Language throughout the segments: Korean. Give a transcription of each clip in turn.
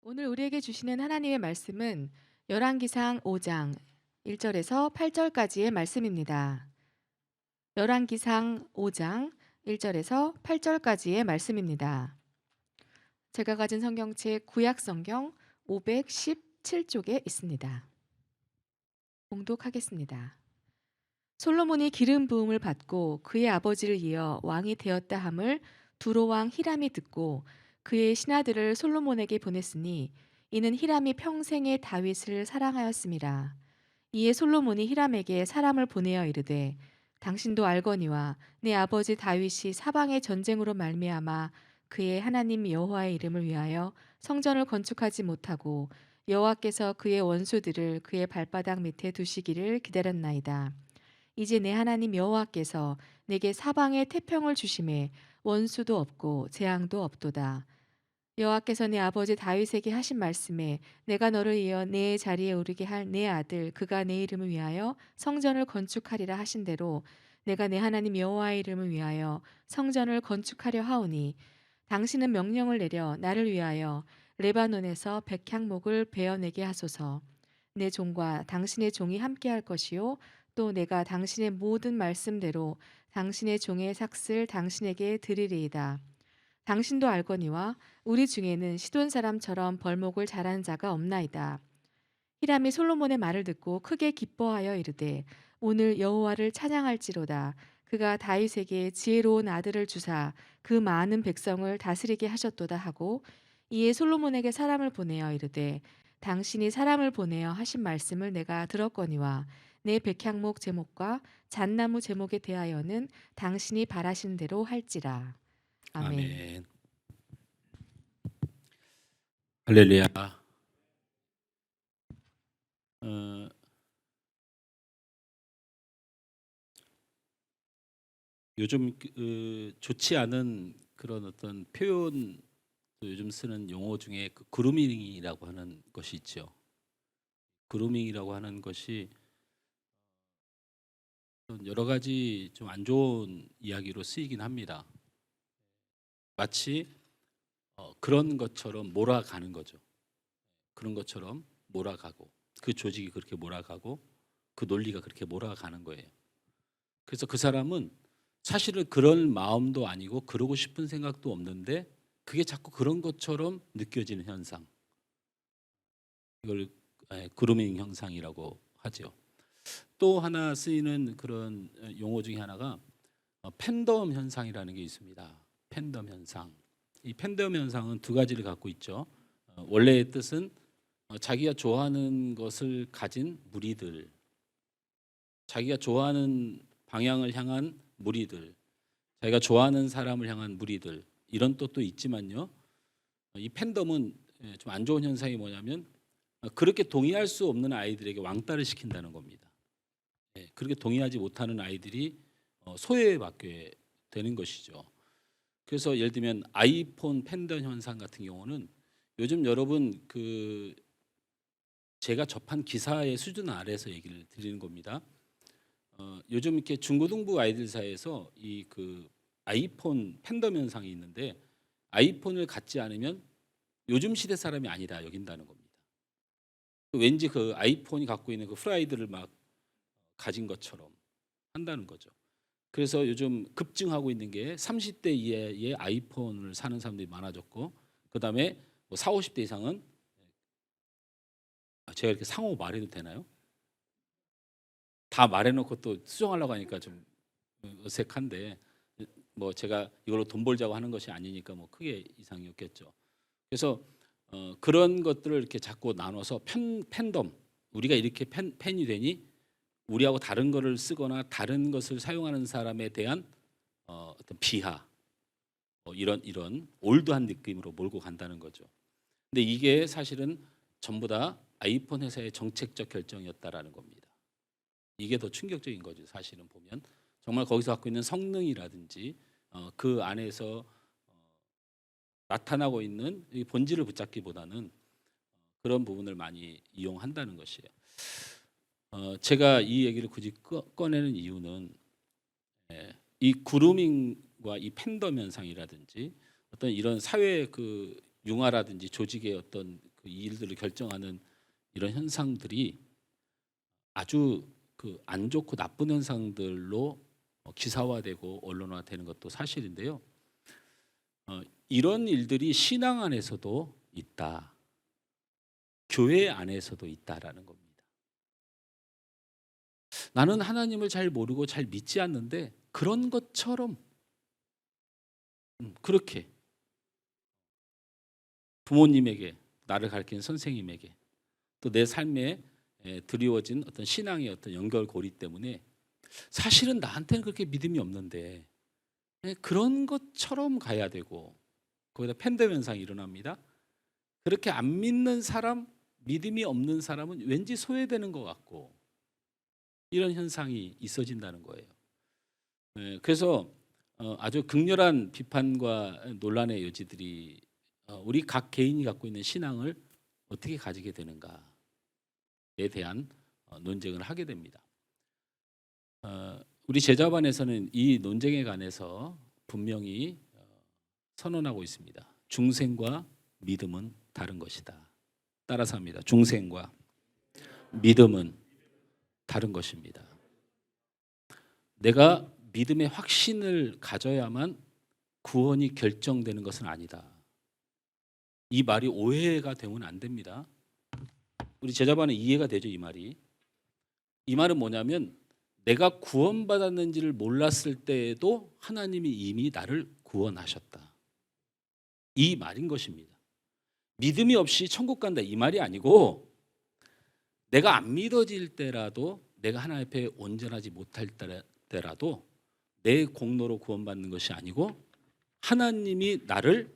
오늘 우리에게 주시는 하나님의 말씀은 열왕기상 5장 1절에서 8절까지의 말씀입니다. 열왕기상 5장 1절에서 8절까지의 말씀입니다. 제가 가진 성경책 구약 성경 517쪽에 있습니다. 봉독하겠습니다. 솔로몬이 기름 부음을 받고 그의 아버지를 이어 왕이 되었다 함을 두로 왕 히람이 듣고 그의 신하들을 솔로몬에게 보냈으니 이는 히람이 평생에 다윗을 사랑하였음이라. 이에 솔로몬이 히람에게 사람을 보내어 이르되 당신도 알거니와 내 아버지 다윗이 사방의 전쟁으로 말미암아 그의 하나님 여호와의 이름을 위하여 성전을 건축하지 못하고 여호와께서 그의 원수들을 그의 발바닥 밑에 두시기를 기다렸나이다. 이제 내 하나님 여호와께서 내게 사방에 태평을 주심에 원수도 없고 재앙도 없도다. 여호와께서 내 아버지 다윗에게 하신 말씀에 내가 너를 이어 내 자리에 오르게 할 내 아들 그가 내 이름을 위하여 성전을 건축하리라 하신 대로 내가 내 하나님 여호와의 이름을 위하여 성전을 건축하려 하오니 당신은 명령을 내려 나를 위하여 레바논에서 백향목을 베어내게 하소서. 내 종과 당신의 종이 함께할 것이요 또 내가 당신의 모든 말씀대로 당신의 종의 삭슬 당신에게 드리리이다. 당신도 알거니와 우리 중에는 시돈 사람처럼 벌목을 잘하는 자가 없나이다. 히람이 솔로몬의 말을 듣고 크게 기뻐하여 이르되 오늘 여호와를 찬양할지로다. 그가 다윗에게 지혜로운 아들을 주사 그 많은 백성을 다스리게 하셨도다 하고 이에 솔로몬에게 사람을 보내어 이르되 당신이 사람을 보내어 하신 말씀을 내가 들었거니와 내 백향목 제목과 잣나무 제목에 대하여는 당신이 바라신 대로 할지라. 아멘. 아멘. 할렐루야. 어, 요즘 좋지 않은 그런 어떤 표현, 또 요즘 쓰는 용어 중에 그 그루밍이라고 하는 것이 있죠. 그루밍이라고 하는 것이 여러 가지 좀 안 좋은 이야기로 쓰이긴 합니다. 마치 그런 것처럼 몰아가는 거죠. 그런 것처럼 몰아가고 그 조직이 그렇게 몰아가고 그 논리가 그렇게 몰아가는 거예요. 그래서 그 사람은 사실은 그런 마음도 아니고 그러고 싶은 생각도 없는데 그게 자꾸 그런 것처럼 느껴지는 현상. 이걸 그루밍 현상이라고 하죠. 또 하나 쓰이는 그런 용어 중에 하나가 팬덤 현상이라는 게 있습니다. 팬덤 현상. 이 팬덤 현상은 두 가지를 갖고 있죠. 원래의 뜻은 자기가 좋아하는 것을 가진 무리들, 자기가 좋아하는 방향을 향한 무리들, 자기가 좋아하는 사람을 향한 무리들, 이런 뜻도 있지만요. 이 팬덤은 좀 안 좋은 현상이 뭐냐면 그렇게 동의할 수 없는 아이들에게 왕따를 시킨다는 겁니다. 그렇게 동의하지 못하는 아이들이 소외받게 되는 것이죠. 그래서 예를 들면 아이폰 팬덤 현상 같은 경우는 요즘 여러분 제가 접한 기사의 수준 아래에서 얘기를 드리는 겁니다. 요즘 이렇게 중고등부 아이들 사이에서 아이폰 팬덤 현상이 있는데 아이폰을 갖지 않으면 요즘 시대 사람이 아니다 여긴다는 겁니다. 왠지 그 아이폰이 갖고 있는 그 프라이드를 막 가진 것처럼 한다는 거죠. 그래서 요즘 급증하고 있는 게 30대 이하의 아이폰을 사는 사람들이 많아졌고, 그다음에 뭐 4, 50대 이상은 제가 이렇게 상호 말해도 되나요? 다 말해놓고 또 수정하려고 하니까 좀 어색한데, 뭐 제가 이걸로 돈 벌자고 하는 것이 아니니까 뭐 크게 이상이 없겠죠. 그래서 그런 것들을 이렇게 자꾸 나눠서 팬덤, 우리가 이렇게 팬이 되니 우리하고 다른 거를 쓰거나 다른 것을 사용하는 사람에 대한 어떤 비하, 이런 올드한 느낌으로 몰고 간다는 거죠. 근데 이게 사실은 전부 다 아이폰 회사의 정책적 결정이었다라는 겁니다. 이게 더 충격적인 거죠. 사실은 보면 정말 거기서 갖고 있는 성능이라든지 그 안에서 나타나고 있는 이 본질을 붙잡기보다는 그런 부분을 많이 이용한다는 것이에요. 제가 이 얘기를 굳이 꺼내는 이유는 이 그루밍과 이 팬덤 현상이라든지 어떤 이런 사회 그 융화라든지 조직의 어떤 이 일들을 결정하는 이런 현상들이 아주 그 안 좋고 나쁜 현상들로 기사화되고 언론화되는 것도 사실인데요. 이런 일들이 신앙 안에서도 있다. 교회 안에서도 있다라는 겁니다. 나는 하나님을 잘 모르고 잘 믿지 않는데 그런 것처럼 그렇게 부모님에게, 나를 가르치는 선생님에게, 또 내 삶에 드리워진 어떤 신앙의 어떤 연결고리 때문에 사실은 나한테는 그렇게 믿음이 없는데 그런 것처럼 가야 되고, 거기다 팬덤 현상이 일어납니다. 그렇게 안 믿는 사람, 믿음이 없는 사람은 왠지 소외되는 것 같고, 이런 현상이 있어진다는 거예요. 그래서 아주 극렬한 비판과 논란의 여지들이 우리 각 개인이 갖고 있는 신앙을 어떻게 가지게 되는가에 대한 논쟁을 하게 됩니다. 우리 제자반에서는 이 논쟁에 관해서 분명히 선언하고 있습니다. 중생과 믿음은 다른 것이다. 따라서 합니다. 중생과 믿음은 다른 것입니다. 내가 믿음의 확신을 가져야만 구원이 결정되는 것은 아니다. 이 말이 오해가 되면 안 됩니다. 우리 제자반은 이해가 되죠, 이 말이. 이 말은 뭐냐면 내가 구원받았는지를 몰랐을 때에도 하나님이 이미 나를 구원하셨다. 이 말인 것입니다. 믿음이 없이 천국 간다 이 말이 아니고, 내가 안 믿어질 때라도, 내가 하나님 앞에 온전하지 못할 때라도 내 공로로 구원받는 것이 아니고 하나님이 나를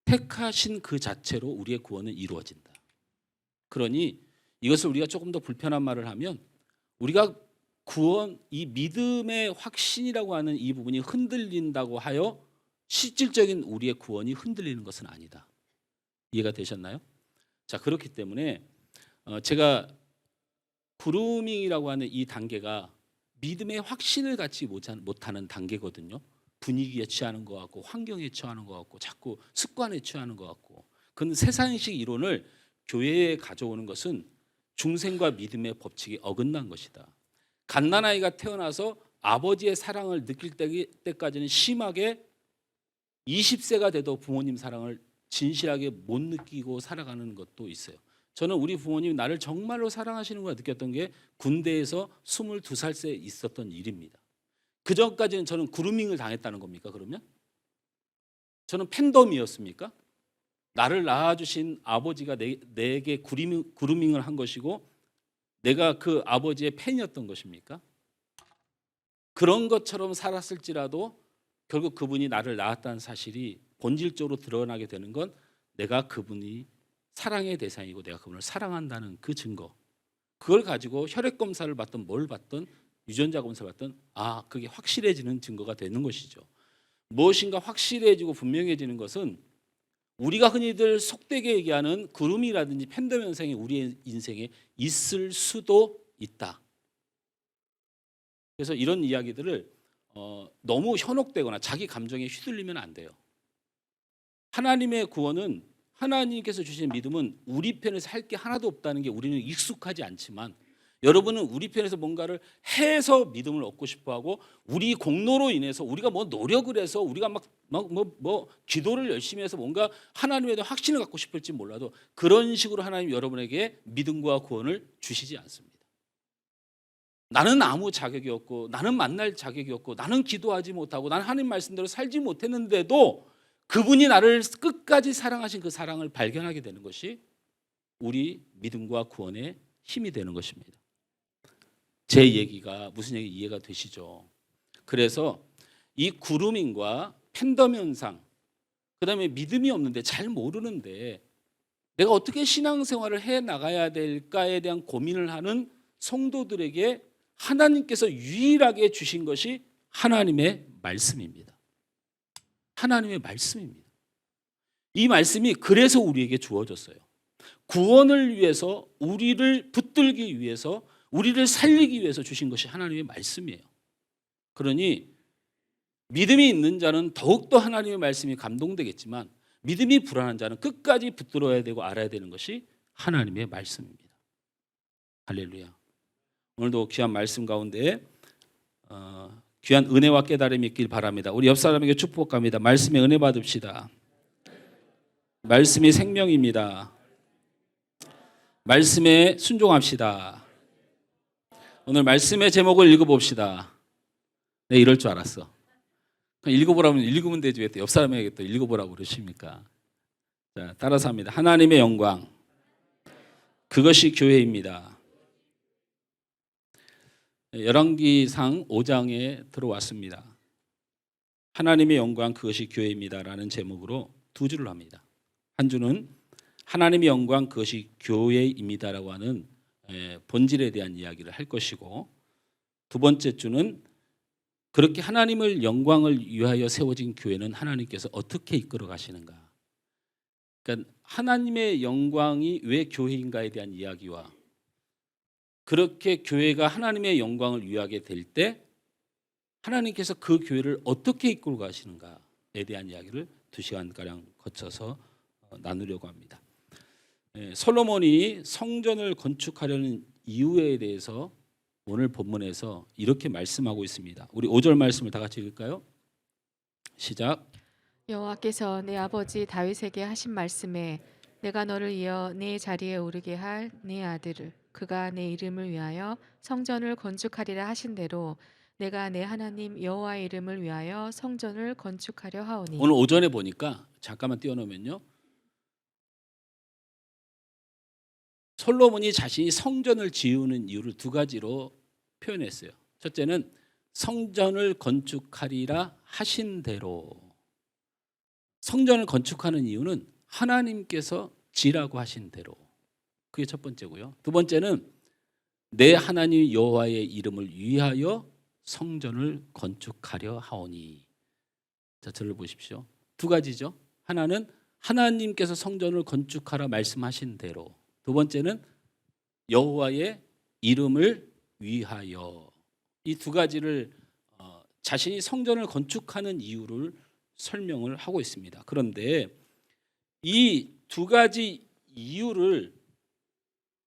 택하신 그 자체로 우리의 구원은 이루어진다. 그러니 이것을 우리가 조금 더 불편한 말을 하면, 우리가 구원, 이 믿음의 확신이라고 하는 이 부분이 흔들린다고 하여 실질적인 우리의 구원이 흔들리는 것은 아니다. 이해가 되셨나요? 자, 그렇기 때문에 제가 그루밍이라고 하는 이 단계가 믿음의 확신을 갖지 못하는 단계거든요. 분위기에 취하는 것 같고, 환경에 취하는 것 같고, 자꾸 습관에 취하는 것 같고. 그런 세상식 이론을 교회에 가져오는 것은 중생과 믿음의 법칙이 어긋난 것이다. 갓난아이가 태어나서 아버지의 사랑을 느낄 때까지는 심하게 20세가 돼도 부모님 사랑을 진실하게 못 느끼고 살아가는 것도 있어요. 저는 우리 부모님이 나를 정말로 사랑하시는구나 느꼈던 게 군대에서 22살 때 있었던 일입니다. 그 전까지는 저는 그루밍을 당했다는 겁니까? 그러면 저는 팬덤이었습니까? 나를 낳아주신 아버지가 내게 그루밍을 한 것이고 내가 그 아버지의 팬이었던 것입니까? 그런 것처럼 살았을지라도 결국 그분이 나를 낳았다는 사실이 본질적으로 드러나게 되는 건 내가 그분이 사랑의 대상이고 내가 그분을 사랑한다는 그 증거, 그걸 가지고 혈액 검사를 받든 뭘 받든 유전자 검사를 받든 그게 확실해지는 증거가 되는 것이죠. 무엇인가 확실해지고 분명해지는 것은 우리가 흔히들 속되게 얘기하는 그루밍이라든지 팬덤 현상이 우리의 인생에 있을 수도 있다. 그래서 이런 이야기들을 너무 현혹되거나 자기 감정에 휘둘리면 안 돼요. 하나님의 구원은, 하나님께서 주신 믿음은 우리 편에서 할 게 하나도 없다는 게 우리는 익숙하지 않지만, 여러분은 우리 편에서 뭔가를 해서 믿음을 얻고 싶어하고, 우리 공로로 인해서 우리가 뭐 노력을 해서 우리가 막 기도를 열심히 해서 뭔가 하나님에 대한 확신을 갖고 싶을지 몰라도 그런 식으로 하나님 여러분에게 믿음과 구원을 주시지 않습니다. 나는 아무 자격이 없고, 나는 만날 자격이 없고, 나는 기도하지 못하고, 나는 하나님 말씀대로 살지 못했는데도 그분이 나를 끝까지 사랑하신 그 사랑을 발견하게 되는 것이 우리 믿음과 구원의 힘이 되는 것입니다. 제 얘기가 무슨 얘기 이해가 되시죠? 그래서 이 그루밍과 팬덤 현상, 그다음에 믿음이 없는데, 잘 모르는데 내가 어떻게 신앙생활을 해 나가야 될까에 대한 고민을 하는 성도들에게 하나님께서 유일하게 주신 것이 하나님의 말씀입니다. 하나님의 말씀입니다. 이 말씀이 그래서 우리에게 주어졌어요. 구원을 위해서, 우리를 붙들기 위해서, 우리를 살리기 위해서 주신 것이 하나님의 말씀이에요. 그러니 믿음이 있는 자는 더욱더 하나님의 말씀이 감동되겠지만, 믿음이 불안한 자는 끝까지 붙들어야 되고 알아야 되는 것이 하나님의 말씀입니다. 할렐루야. 오늘도 귀한 말씀 가운데 귀한 은혜와 깨달음이 있길 바랍니다. 우리 옆 사람에게 축복합니다. 말씀에 은혜 받읍시다. 말씀이 생명입니다. 말씀에 순종합시다. 오늘 말씀의 제목을 읽어봅시다. 네, 이럴 줄 알았어. 그냥 읽어보라면 읽으면 되지 왜 또 옆 사람에게 또 읽어보라고 그러십니까? 자, 따라서 합니다. 하나님의 영광, 그것이 교회입니다. 열왕기상 5장에 들어왔습니다. 하나님의 영광, 그것이 교회입니다라는 제목으로 두 줄을 합니다. 한 줄은 하나님의 영광, 그것이 교회입니다라고 하는 본질에 대한 이야기를 할 것이고, 두 번째 줄은 그렇게 하나님을 영광을 위하여 세워진 교회는 하나님께서 어떻게 이끌어 가시는가. 그러니까 하나님의 영광이 왜 교회인가에 대한 이야기와 그렇게 교회가 하나님의 영광을 위하게 될 때 하나님께서 그 교회를 어떻게 이끌어 가시는가에 대한 이야기를 2시간가량 거쳐서 나누려고 합니다. 솔로몬이 성전을 건축하려는 이유에 대해서 오늘 본문에서 이렇게 말씀하고 있습니다. 우리 5절 말씀을 다 같이 읽을까요? 시작. 여호와께서 내 아버지 다윗에게 하신 말씀에 내가 너를 이어 내 자리에 오르게 할 내 아들을 그가 내 이름을 위하여 성전을 건축하리라 하신 대로 내가 내 하나님 여호와의 이름을 위하여 성전을 건축하려 하오니. 오늘 오전에 보니까 잠깐만 띄워놓으면요, 솔로몬이 자신이 성전을 지으는 이유를 두 가지로 표현했어요. 첫째는 성전을 건축하리라 하신 대로. 성전을 건축하는 이유는 하나님께서 지라고 하신 대로. 그게 첫 번째고요. 두 번째는 내 하나님 여호와의 이름을 위하여 성전을 건축하려 하오니. 자, 저를 보십시오. 두 가지죠. 하나는 하나님께서 성전을 건축하라 말씀하신 대로. 두 번째는 여호와의 이름을 위하여. 이 두 가지를 자신이 성전을 건축하는 이유를 설명을 하고 있습니다. 그런데 이 두 가지 이유를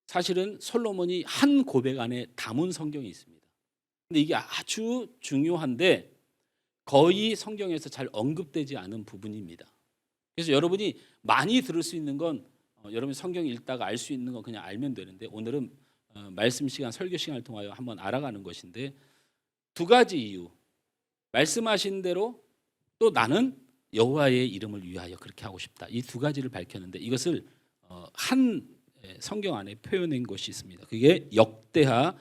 사실은 솔로몬이 한 고백 안에 담은 성경이 있습니다. 근데 이게 아주 중요한데 거의 성경에서 잘 언급되지 않은 부분입니다. 그래서 여러분이 많이 들을 수 있는 건 여러분 성경 읽다가 알 수 있는 건 그냥 알면 되는데, 오늘은 말씀 시간, 설교 시간을 통하여 한번 알아가는 것인데, 두 가지 이유, 말씀하신 대로 또 나는 여호와의 이름을 위하여 그렇게 하고 싶다. 이 두 가지를 밝혔는데 이것을 한 성경 안에 표현한 것이 있습니다. 그게 역대하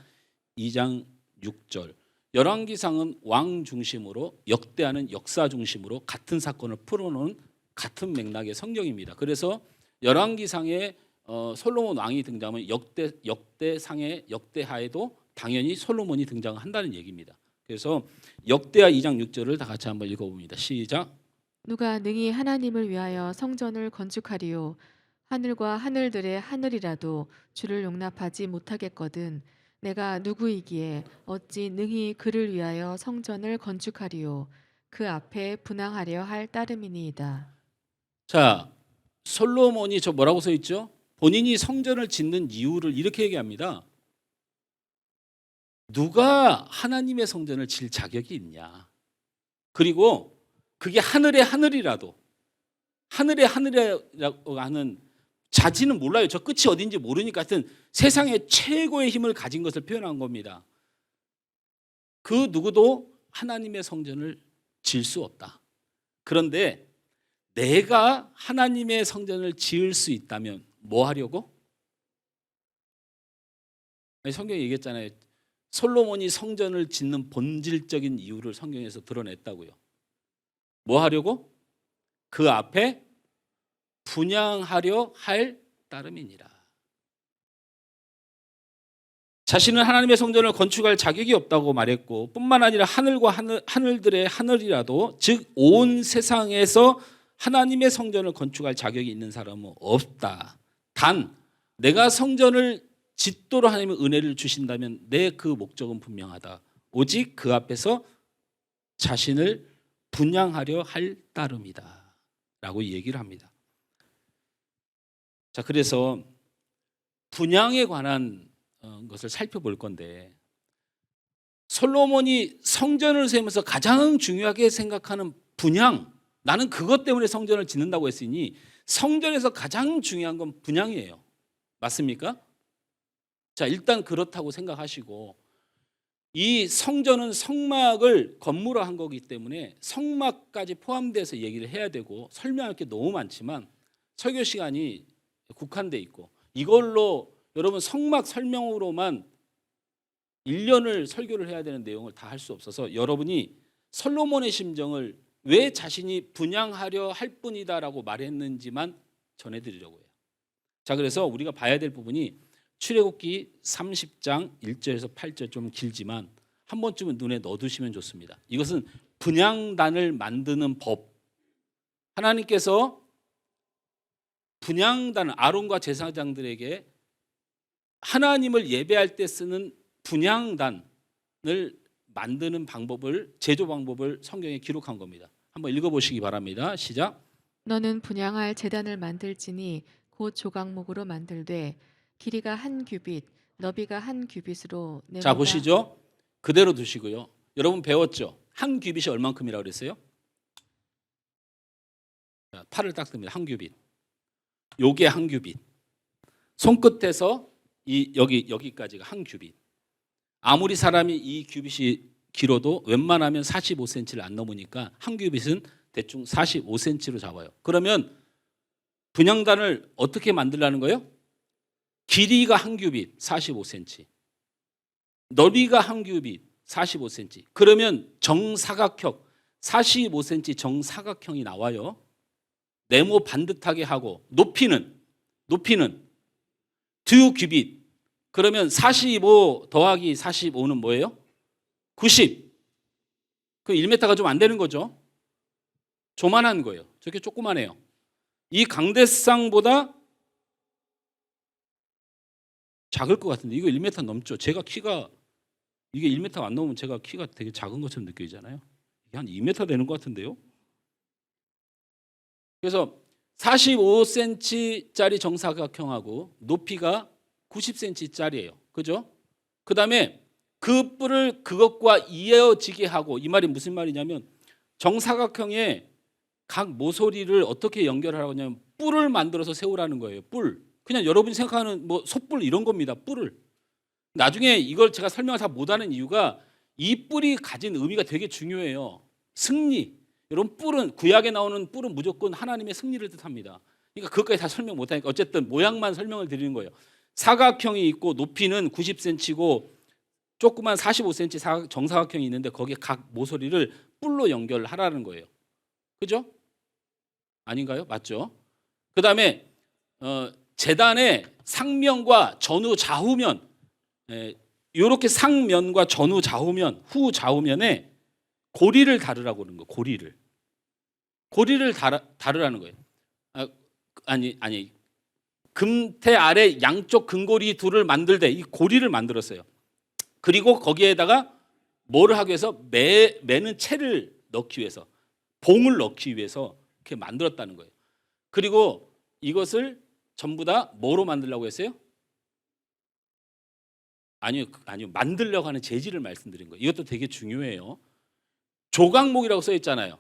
2장 6절. 열왕기상은 왕 중심으로, 역대하는 역사 중심으로 같은 사건을 풀어놓은 같은 맥락의 성경입니다. 그래서 열왕기상에 솔로몬 왕이 등장하면 역대상의 역대하에도 당연히 솔로몬이 등장한다는 얘기입니다. 그래서 역대하 2장 6절을 다 같이 한번 읽어봅니다. 시작. 누가 능히 하나님을 위하여 성전을 건축하리요 하늘과 하늘들의 하늘이라도 주를 용납하지 못하겠거든 내가 누구이기에 어찌 능히 그를 위하여 성전을 건축하리요 그 앞에 분향하려 할 따름이니이다. 자, 솔로몬이 저 뭐라고 써 있죠? 본인이 성전을 짓는 이유를 이렇게 얘기합니다. 누가 하나님의 성전을 질 자격이 있냐? 그리고 그게 하늘의 하늘이라도, 하늘의 하늘이라고 하는 자지는 몰라요. 저 끝이 어딘지 모르니까 하여튼 세상의 최고의 힘을 가진 것을 표현한 겁니다. 그 누구도 하나님의 성전을 질 수 없다. 그런데 내가 하나님의 성전을 지을 수 있다면 뭐 하려고? 성경에 얘기했잖아요. 솔로몬이 성전을 짓는 본질적인 이유를 성경에서 드러냈다고요. 뭐 하려고? 그 앞에 분향하려 할 따름이니라. 자신은 하나님의 성전을 건축할 자격이 없다고 말했고, 뿐만 아니라 하늘과 하늘들의 하늘이라도, 즉 온 세상에서 하나님의 성전을 건축할 자격이 있는 사람은 없다. 단 내가 성전을 짓도록 하나님의 은혜를 주신다면 내 그 목적은 분명하다. 오직 그 앞에서 자신을 분향하려 할 따름이다 얘기를 합니다. 자, 그래서 분향에 관한 것을 살펴볼 건데, 솔로몬이 성전을 세우면서 가장 중요하게 생각하는 분향, 나는 그것 때문에 성전을 짓는다고 했으니 성전에서 가장 중요한 건 분향이에요. 맞습니까? 자, 일단 그렇다고 생각하시고, 이 성전은 성막을 건물로 한 거기 때문에 성막까지 포함돼서 얘기를 해야 되고 설명할 게 너무 많지만 설교 시간이 국한돼 있고, 이걸로 여러분 성막 설명으로만 1년을 설교를 해야 되는 내용을 다 할 수 없어서 여러분이 솔로몬의 심정을 왜 자신이 분향하려 할 뿐이다라고 말했는지만 전해드리려고 해요. 자, 그래서 우리가 봐야 될 부분이 출애굽기 30장 1절에서 8절, 좀 길지만 한 번쯤은 눈에 넣어두시면 좋습니다. 이것은 분향단을 만드는 법. 하나님께서 분향단, 아론과 제사장들에게 하나님을 예배할 때 쓰는 분향단을 만드는 방법을, 제조 방법을 성경에 기록한 겁니다. 한번 읽어보시기 바랍니다. 시작. 너는 분향할 제단을 만들지니 곧 조각목으로 만들되 길이가 한 규빗, 너비가 한 규빗으로 자, 네모가 보시죠. 그대로 두시고요. 여러분 배웠죠? 한 규빗이 얼만큼이라고 그랬어요? 자, 팔을 딱 듭니다. 한 규빗. 요게 한 규빗. 손끝에서 여기까지가 한 규빗. 아무리 사람이 이 규빗이 길어도 웬만하면 45cm를 안 넘으니까 한 규빗은 대충 45cm로 잡아요. 그러면 분향단을 어떻게 만들라는 거예요? 길이가 한 규빗 45cm, 너비가 한 규빗 45cm. 그러면 정사각형 45cm 정사각형이 나와요. 네모 반듯하게 하고 높이는 두 규빗. 그러면 45 더하기 45는 뭐예요? 90. 그 1m가 좀 안 되는 거죠. 조만한 거예요. 저렇게 조그만해요. 이 강대상보다 작을 것 같은데 이거 1m 넘죠. 제가 키가 이게 1m 안 넘으면 제가 키가 되게 작은 것처럼 느껴지잖아요. 이게 한 2m 되는 것 같은데요. 그래서 45cm짜리 정사각형하고 높이가 90cm짜리예요. 그죠? 그다음에 그 뿔을 그것과 이어지게 하고, 이 말이 무슨 말이냐면 정사각형의 각 모서리를 어떻게 연결하라고 하냐면 뿔을 만들어서 세우라는 거예요. 뿔. 그냥 여러분이 생각하는 뭐 솥불 이런 겁니다. 뿔을. 나중에 이걸 제가 설명을 잘 못하는 이유가 이 뿔이 가진 의미가 되게 중요해요. 승리. 여러분 뿔은, 구약에 나오는 뿔은 무조건 하나님의 승리를 뜻합니다. 그러니까 그것까지 다 설명 못하니까 어쨌든 모양만 설명을 드리는 거예요. 사각형이 있고 높이는 90cm고 조그만 45cm 정사각형이 있는데 거기에 각 모서리를 뿔로 연결하라는 거예요. 그죠? 아닌가요? 맞죠? 그 다음에 제단의 상면과 전후 좌우면, 이렇게 상면과 전후 좌우면, 후 좌우면에 고리를 다르라고 그러는 거예요. 고리를 다르라는 거예요. 아니 금태 아래 양쪽 근고리 둘을 만들되 이 고리를 만들었어요. 그리고 거기에다가 뭐를 하기 위해서 매는 채를 넣기 위해서, 봉을 넣기 위해서 이렇게 만들었다는 거예요. 그리고 이것을 전부 다 뭐로 만들려고 했어요? 아니요. 만들려고 하는 재질을 말씀드린 거예요. 이것도 되게 중요해요. 조각목이라고 써 있잖아요.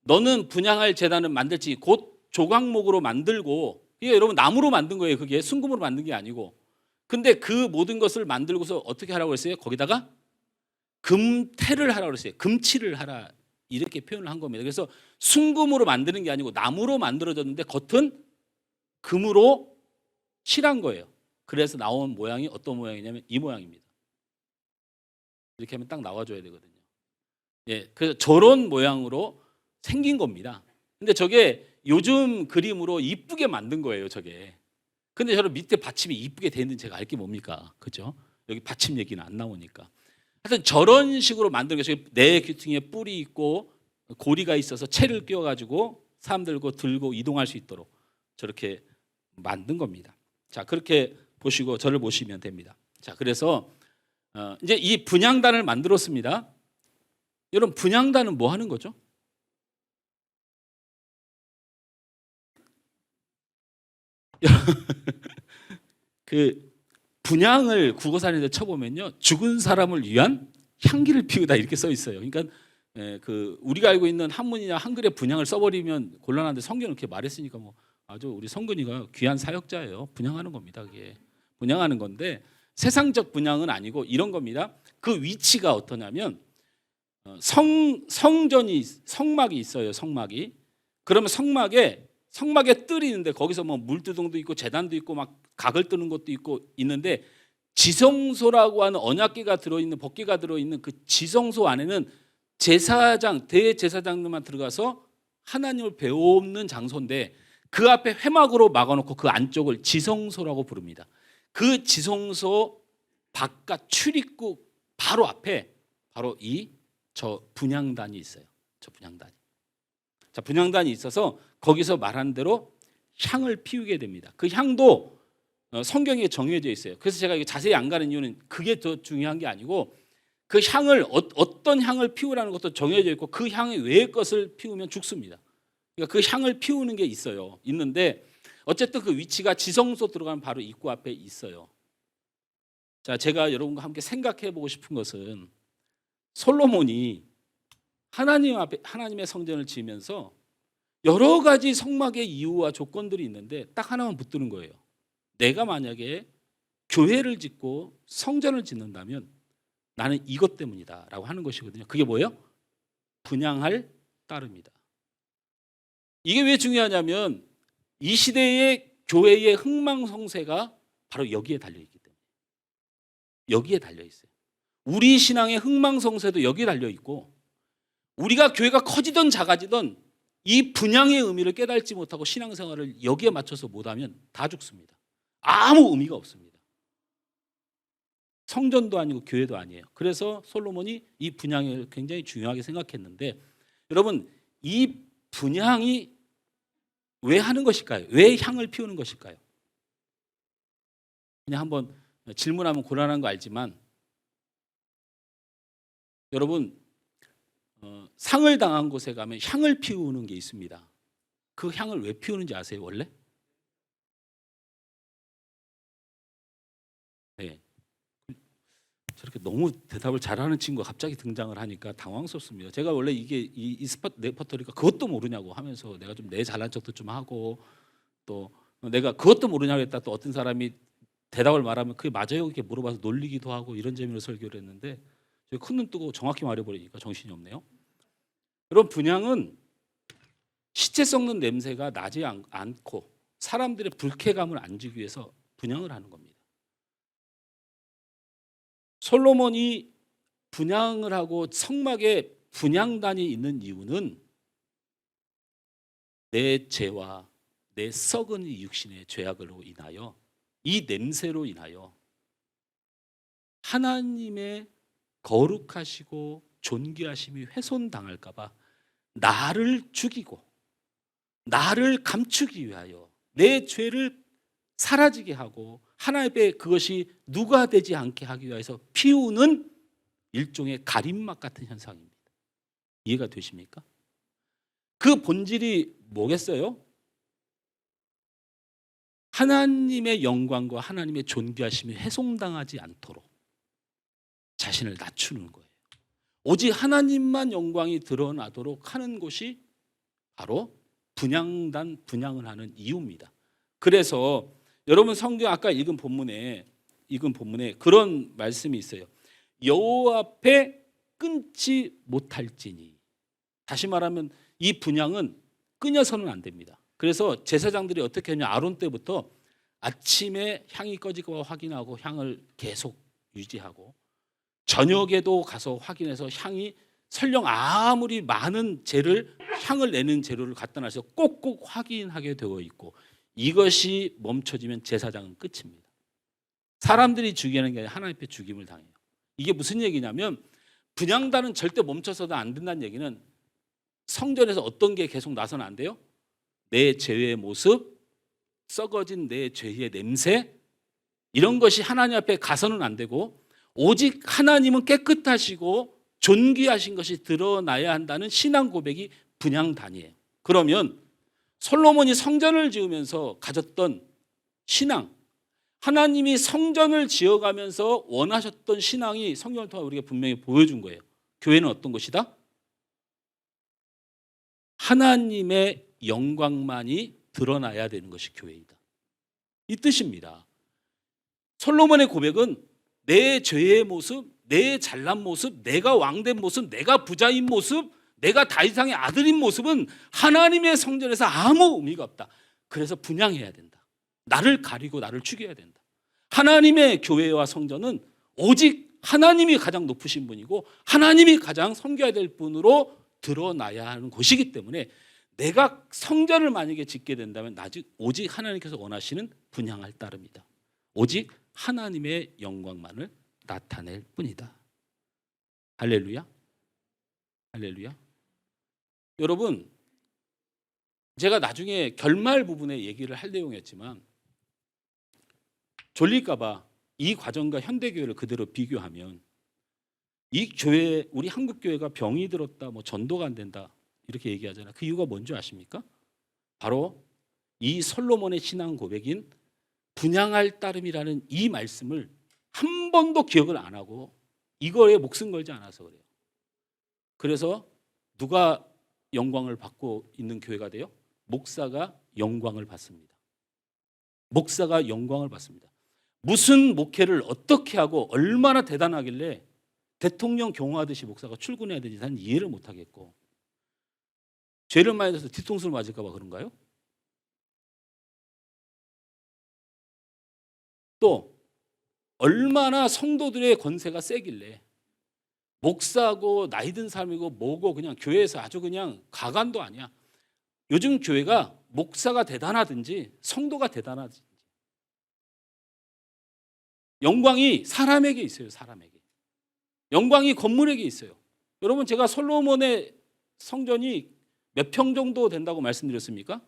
너는 분향할 제단을 만들지 곧 조각목으로 만들고, 이게 여러분 나무로 만든 거예요. 그게 순금으로 만든 게 아니고. 근데 그 모든 것을 만들고서 어떻게 하라고 했어요? 거기다가 금태를 하라고 했어요. 금칠을 하라, 이렇게 표현을 한 겁니다. 그래서 순금으로 만드는 게 아니고 나무로 만들어졌는데 겉은 금으로 칠한 거예요. 그래서 나온 모양이 어떤 모양이냐면 이 모양입니다. 이렇게 하면 딱 나와줘야 되거든요. 예, 그래서 저런 모양으로 생긴 겁니다. 근데 저게 요즘 그림으로 이쁘게 만든 거예요, 저게. 근데 저런 밑에 받침이 이쁘게 돼 있는 제가 알 게 뭡니까? 그죠? 여기 받침 얘기는 안 나오니까. 하여튼 저런 식으로 만든 게, 내 귀퉁이에 뿔이 있고 고리가 있어서 채를 끼워가지고 사람들고 들고 이동할 수 있도록 저렇게 만든 겁니다. 자, 그렇게 보시고 저를 보시면 됩니다. 자, 그래서 이제 이 분향단을 만들었습니다. 여러분 분향단은 뭐 하는 거죠? 그 분향을 국어사전에 쳐보면요, 죽은 사람을 위한 향기를 피우다 이렇게 써 있어요. 그러니까 그 우리가 알고 있는 한문이나 한글의 분향을 써버리면 곤란한데 성경은 그렇게 말했으니까 뭐 아주 우리 성근이가 귀한 사역자예요. 분향하는 겁니다. 그게 분향하는 건데 세상적 분향은 아니고 이런 겁니다. 그 위치가 어떠냐면 성전이 성막이 있어요. 성막이. 그러면 성막에 뜰이 있는데 거기서 뭐 물두덩도 있고 제단도 있고 막 각을 뜨는 것도 있고 있는데 지성소라고 하는 언약궤가 들어있는 법궤가 들어있는 그 지성소 안에는 제사장 대제사장들만 들어가서 하나님을 배우는 장소인데 그 앞에 회막으로 막아놓고 그 안쪽을 지성소라고 부릅니다. 그 지성소 바깥 출입구 바로 앞에 바로 저 분향단이 있어요. 저 분향단이. 자, 분향단이 있어서 거기서 말한 대로 향을 피우게 됩니다. 그 향도 성경에 정해져 있어요. 그래서 제가 이게 자세히 안 가는 이유는 그게 더 중요한 게 아니고 그 향을 어떤 향을 피우라는 것도 정해져 있고 그 향이 외의 것을 피우면 죽습니다. 그러니까 그 향을 피우는 게 있어요. 있는데 어쨌든 그 위치가 지성소 들어가는 바로 입구 앞에 있어요. 자, 제가 여러분과 함께 생각해 보고 싶은 것은 솔로몬이 하나님 앞에 하나님의 성전을 지으면서 여러 가지 성막의 이유와 조건들이 있는데 딱 하나만 붙드는 거예요. 내가 만약에 교회를 짓고 성전을 짓는다면 나는 이것 때문이다라고 하는 것이거든요. 그게 뭐예요? 분향할 따름이다. 이게 왜 중요하냐면 이 시대의 교회의 흥망성쇠가 바로 여기에 달려있기 때문에. 여기에 달려있어요. 우리 신앙의 흥망성쇠도 여기에 달려있고 우리가 교회가 커지든 작아지든 이 분향의 의미를 깨닫지 못하고 신앙생활을 여기에 맞춰서 못하면 다 죽습니다. 아무 의미가 없습니다. 성전도 아니고 교회도 아니에요. 그래서 솔로몬이 이 분향을 굉장히 중요하게 생각했는데 여러분 이 분향이 왜 하는 것일까요? 왜 향을 피우는 것일까요? 그냥 한번 질문하면 곤란한 거 알지만 여러분 상을 당한 곳에 가면 향을 피우는 게 있습니다. 그 향을 왜 피우는지 아세요? 원래? 네. 저렇게 너무 대답을 잘하는 친구가 갑자기 등장을 하니까 당황스럽습니다. 제가 원래 이게 이 레퍼토리가 그것도 모르냐고 하면서 내가 좀 내 잘난 척도 좀 하고 또 내가 그것도 모르냐고 했다 또 어떤 사람이 대답을 말하면 그게 맞아요 이렇게 물어봐서 놀리기도 하고 이런 재미로 설교를 했는데 큰 눈 뜨고 정확히 말해버리니까 정신이 없네요. 여러분 분향은 시체 썩는 냄새가 나지 않고 사람들의 불쾌감을 안 주기 위해서 분향을 하는 겁니다. 솔로몬이 분향을 하고 성막에 분향단이 있는 이유는 내 죄와 내 썩은 육신의 죄악으로 인하여 이 냄새로 인하여 하나님의 거룩하시고 존귀하심이 훼손당할까 봐 나를 죽이고 나를 감추기 위하여 내 죄를 사라지게 하고 하나님의 그것이 누가 되지 않게 하기 위해서 피우는 일종의 가림막 같은 현상입니다. 이해가 되십니까? 그 본질이 뭐겠어요? 하나님의 영광과 하나님의 존귀하심이 훼손당하지 않도록 자신을 낮추는 거예요. 오직 하나님만 영광이 드러나도록 하는 곳이 바로 분향을 하는 이유입니다. 그래서 여러분 성경 아까 읽은 본문에 그런 말씀이 있어요. 여호와 앞에 끊지 못할지니. 다시 말하면 이 분향은 끊어서는 안 됩니다. 그래서 제사장들이 어떻게 하냐 아론 때부터 아침에 향이 꺼지고 확인하고 향을 계속 유지하고 저녁에도 가서 확인해서 향이 설령 아무리 많은 향을 내는 재료를 갖다 놔서 꼭꼭 확인하게 되어 있고 이것이 멈춰지면 제사장은 끝입니다. 사람들이 죽이는 게 아니라 하나님 앞에 죽임을 당해요. 이게 무슨 얘기냐면 분향단은 절대 멈춰서도 안 된다는 얘기는 성전에서 어떤 게 계속 나서는 안 돼요? 내 죄의 모습, 썩어진 내 죄의 냄새 이런 것이 하나님 앞에 가서는 안 되고 오직 하나님은 깨끗하시고 존귀하신 것이 드러나야 한다는 신앙 고백이 분향단이에요. 그러면 솔로몬이 성전을 지으면서 가졌던 신앙, 하나님이 성전을 지어가면서 원하셨던 신앙이 성경을 통해 우리가 분명히 보여준 거예요. 교회는 어떤 것이다? 하나님의 영광만이 드러나야 되는 것이 교회이다. 이 뜻입니다. 솔로몬의 고백은 내 죄의 모습, 내 잘난 모습, 내가 왕된 모습, 내가 부자인 모습, 내가 다윗왕의 아들인 모습은 하나님의 성전에서 아무 의미가 없다. 그래서 분향해야 된다. 나를 가리고 나를 죽여야 된다. 하나님의 교회와 성전은 오직 하나님이 가장 높으신 분이고 하나님이 가장 섬겨야 될 분으로 드러나야 하는 것이기 때문에 내가 성전을 만약에 짓게 된다면 오직 하나님께서 원하시는 분향할 따름이다. 오직 하나님의 영광만을 나타낼 뿐이다. 할렐루야. 할렐루야. 여러분, 제가 나중에 결말 부분에 얘기를 할 내용이었지만 졸릴까 봐 이 과정과 현대교회를 그대로 비교하면 이 교회, 우리 한국교회가 병이 들었다, 뭐 전도가 안 된다 이렇게 얘기하잖아요. 그 이유가 뭔지 아십니까? 바로 이 솔로몬의 신앙 고백인 분향할 따름이라는 이 말씀을 한 번도 기억을 안 하고 이거에 목숨 걸지 않아서 그래요. 그래서 누가 영광을 받고 있는 교회가 돼요? 목사가 영광을 받습니다. 목사가 영광을 받습니다. 무슨 목회를 어떻게 하고 얼마나 대단하길래 대통령 경호하듯이 목사가 출근해야 되는지 난 이해를 못하겠고, 죄를 많이 져서 뒤통수를 맞을까 봐 그런가요? 또 얼마나 성도들의 권세가 세길래 목사고 나이 든 사람이고 뭐고 그냥 교회에서 아주 그냥 가관도 아니야. 요즘 교회가 목사가 대단하든지 성도가 대단하든지 영광이 사람에게 있어요. 사람에게. 영광이 건물에게 있어요. 여러분, 제가 솔로몬의 성전이 몇 평 정도 된다고 말씀드렸습니까?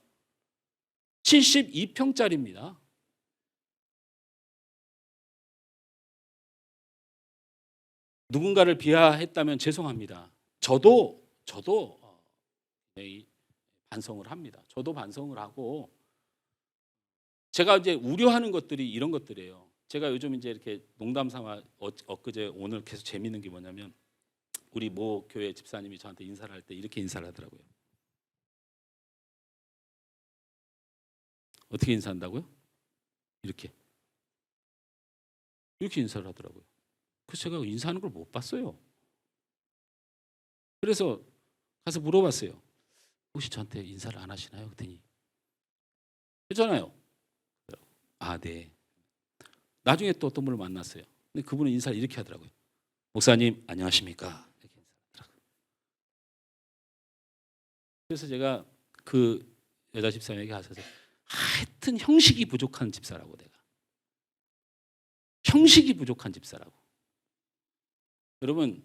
72평짜리입니다. 누군가를 비하했다면 죄송합니다. 저도 반성을 합니다. 저도 반성을 하고, 제가 이제 우려하는 것들이 이런 것들이에요. 제가 요즘 이제 이렇게 농담 삼아 엊그제 오늘 계속 재밌는 게 뭐냐면, 우리 모 교회 집사님이 저한테 인사를 할 때 이렇게 인사를 하더라고요. 어떻게 인사한다고요? 이렇게 인사를 하더라고요. 그래서 제가 인사하는 걸 못 봤어요. 그래서 가서 물어봤어요. 혹시 저한테 인사를 안 하시나요? 그랬더니 했잖아요. 아, 네. 나중에 또 어떤 분을 만났어요. 근데 그분은 인사를 이렇게 하더라고요. 목사님 안녕하십니까? 이렇게 인사하더라고요. 그래서 제가 그 여자 집사님에게 가서 하여튼 형식이 부족한 집사라고, 내가 형식이 부족한 집사라고. 여러분,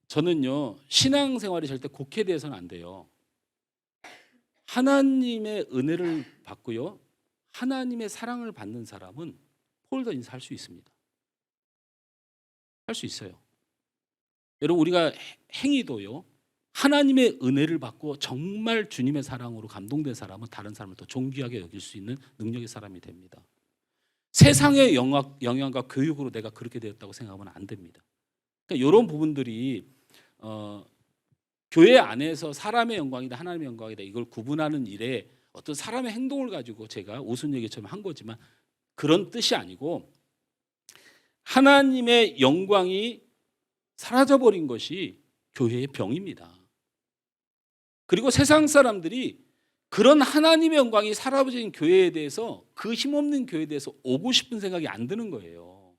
저는요 신앙생활이 절대 곡해돼서는 안 돼요. 하나님의 은혜를 받고요 하나님의 사랑을 받는 사람은 폴더 인사할 수 있습니다. 할 수 있어요. 여러분, 우리가 행위도요 하나님의 은혜를 받고 정말 주님의 사랑으로 감동된 사람은 다른 사람을 더 존귀하게 여길 수 있는 능력의 사람이 됩니다. 세상의 영향과 교육으로 내가 그렇게 되었다고 생각하면 안 됩니다. 그러니까 이런 부분들이 교회 안에서 사람의 영광이다 하나님의 영광이다 이걸 구분하는 일에 어떤 사람의 행동을 가지고 제가 우스운 얘기처럼 한 거지만 그런 뜻이 아니고, 하나님의 영광이 사라져버린 것이 교회의 병입니다. 그리고 세상 사람들이 그런 하나님의 영광이 사라져진 교회에 대해서, 그 힘없는 교회에 대해서 오고 싶은 생각이 안 드는 거예요.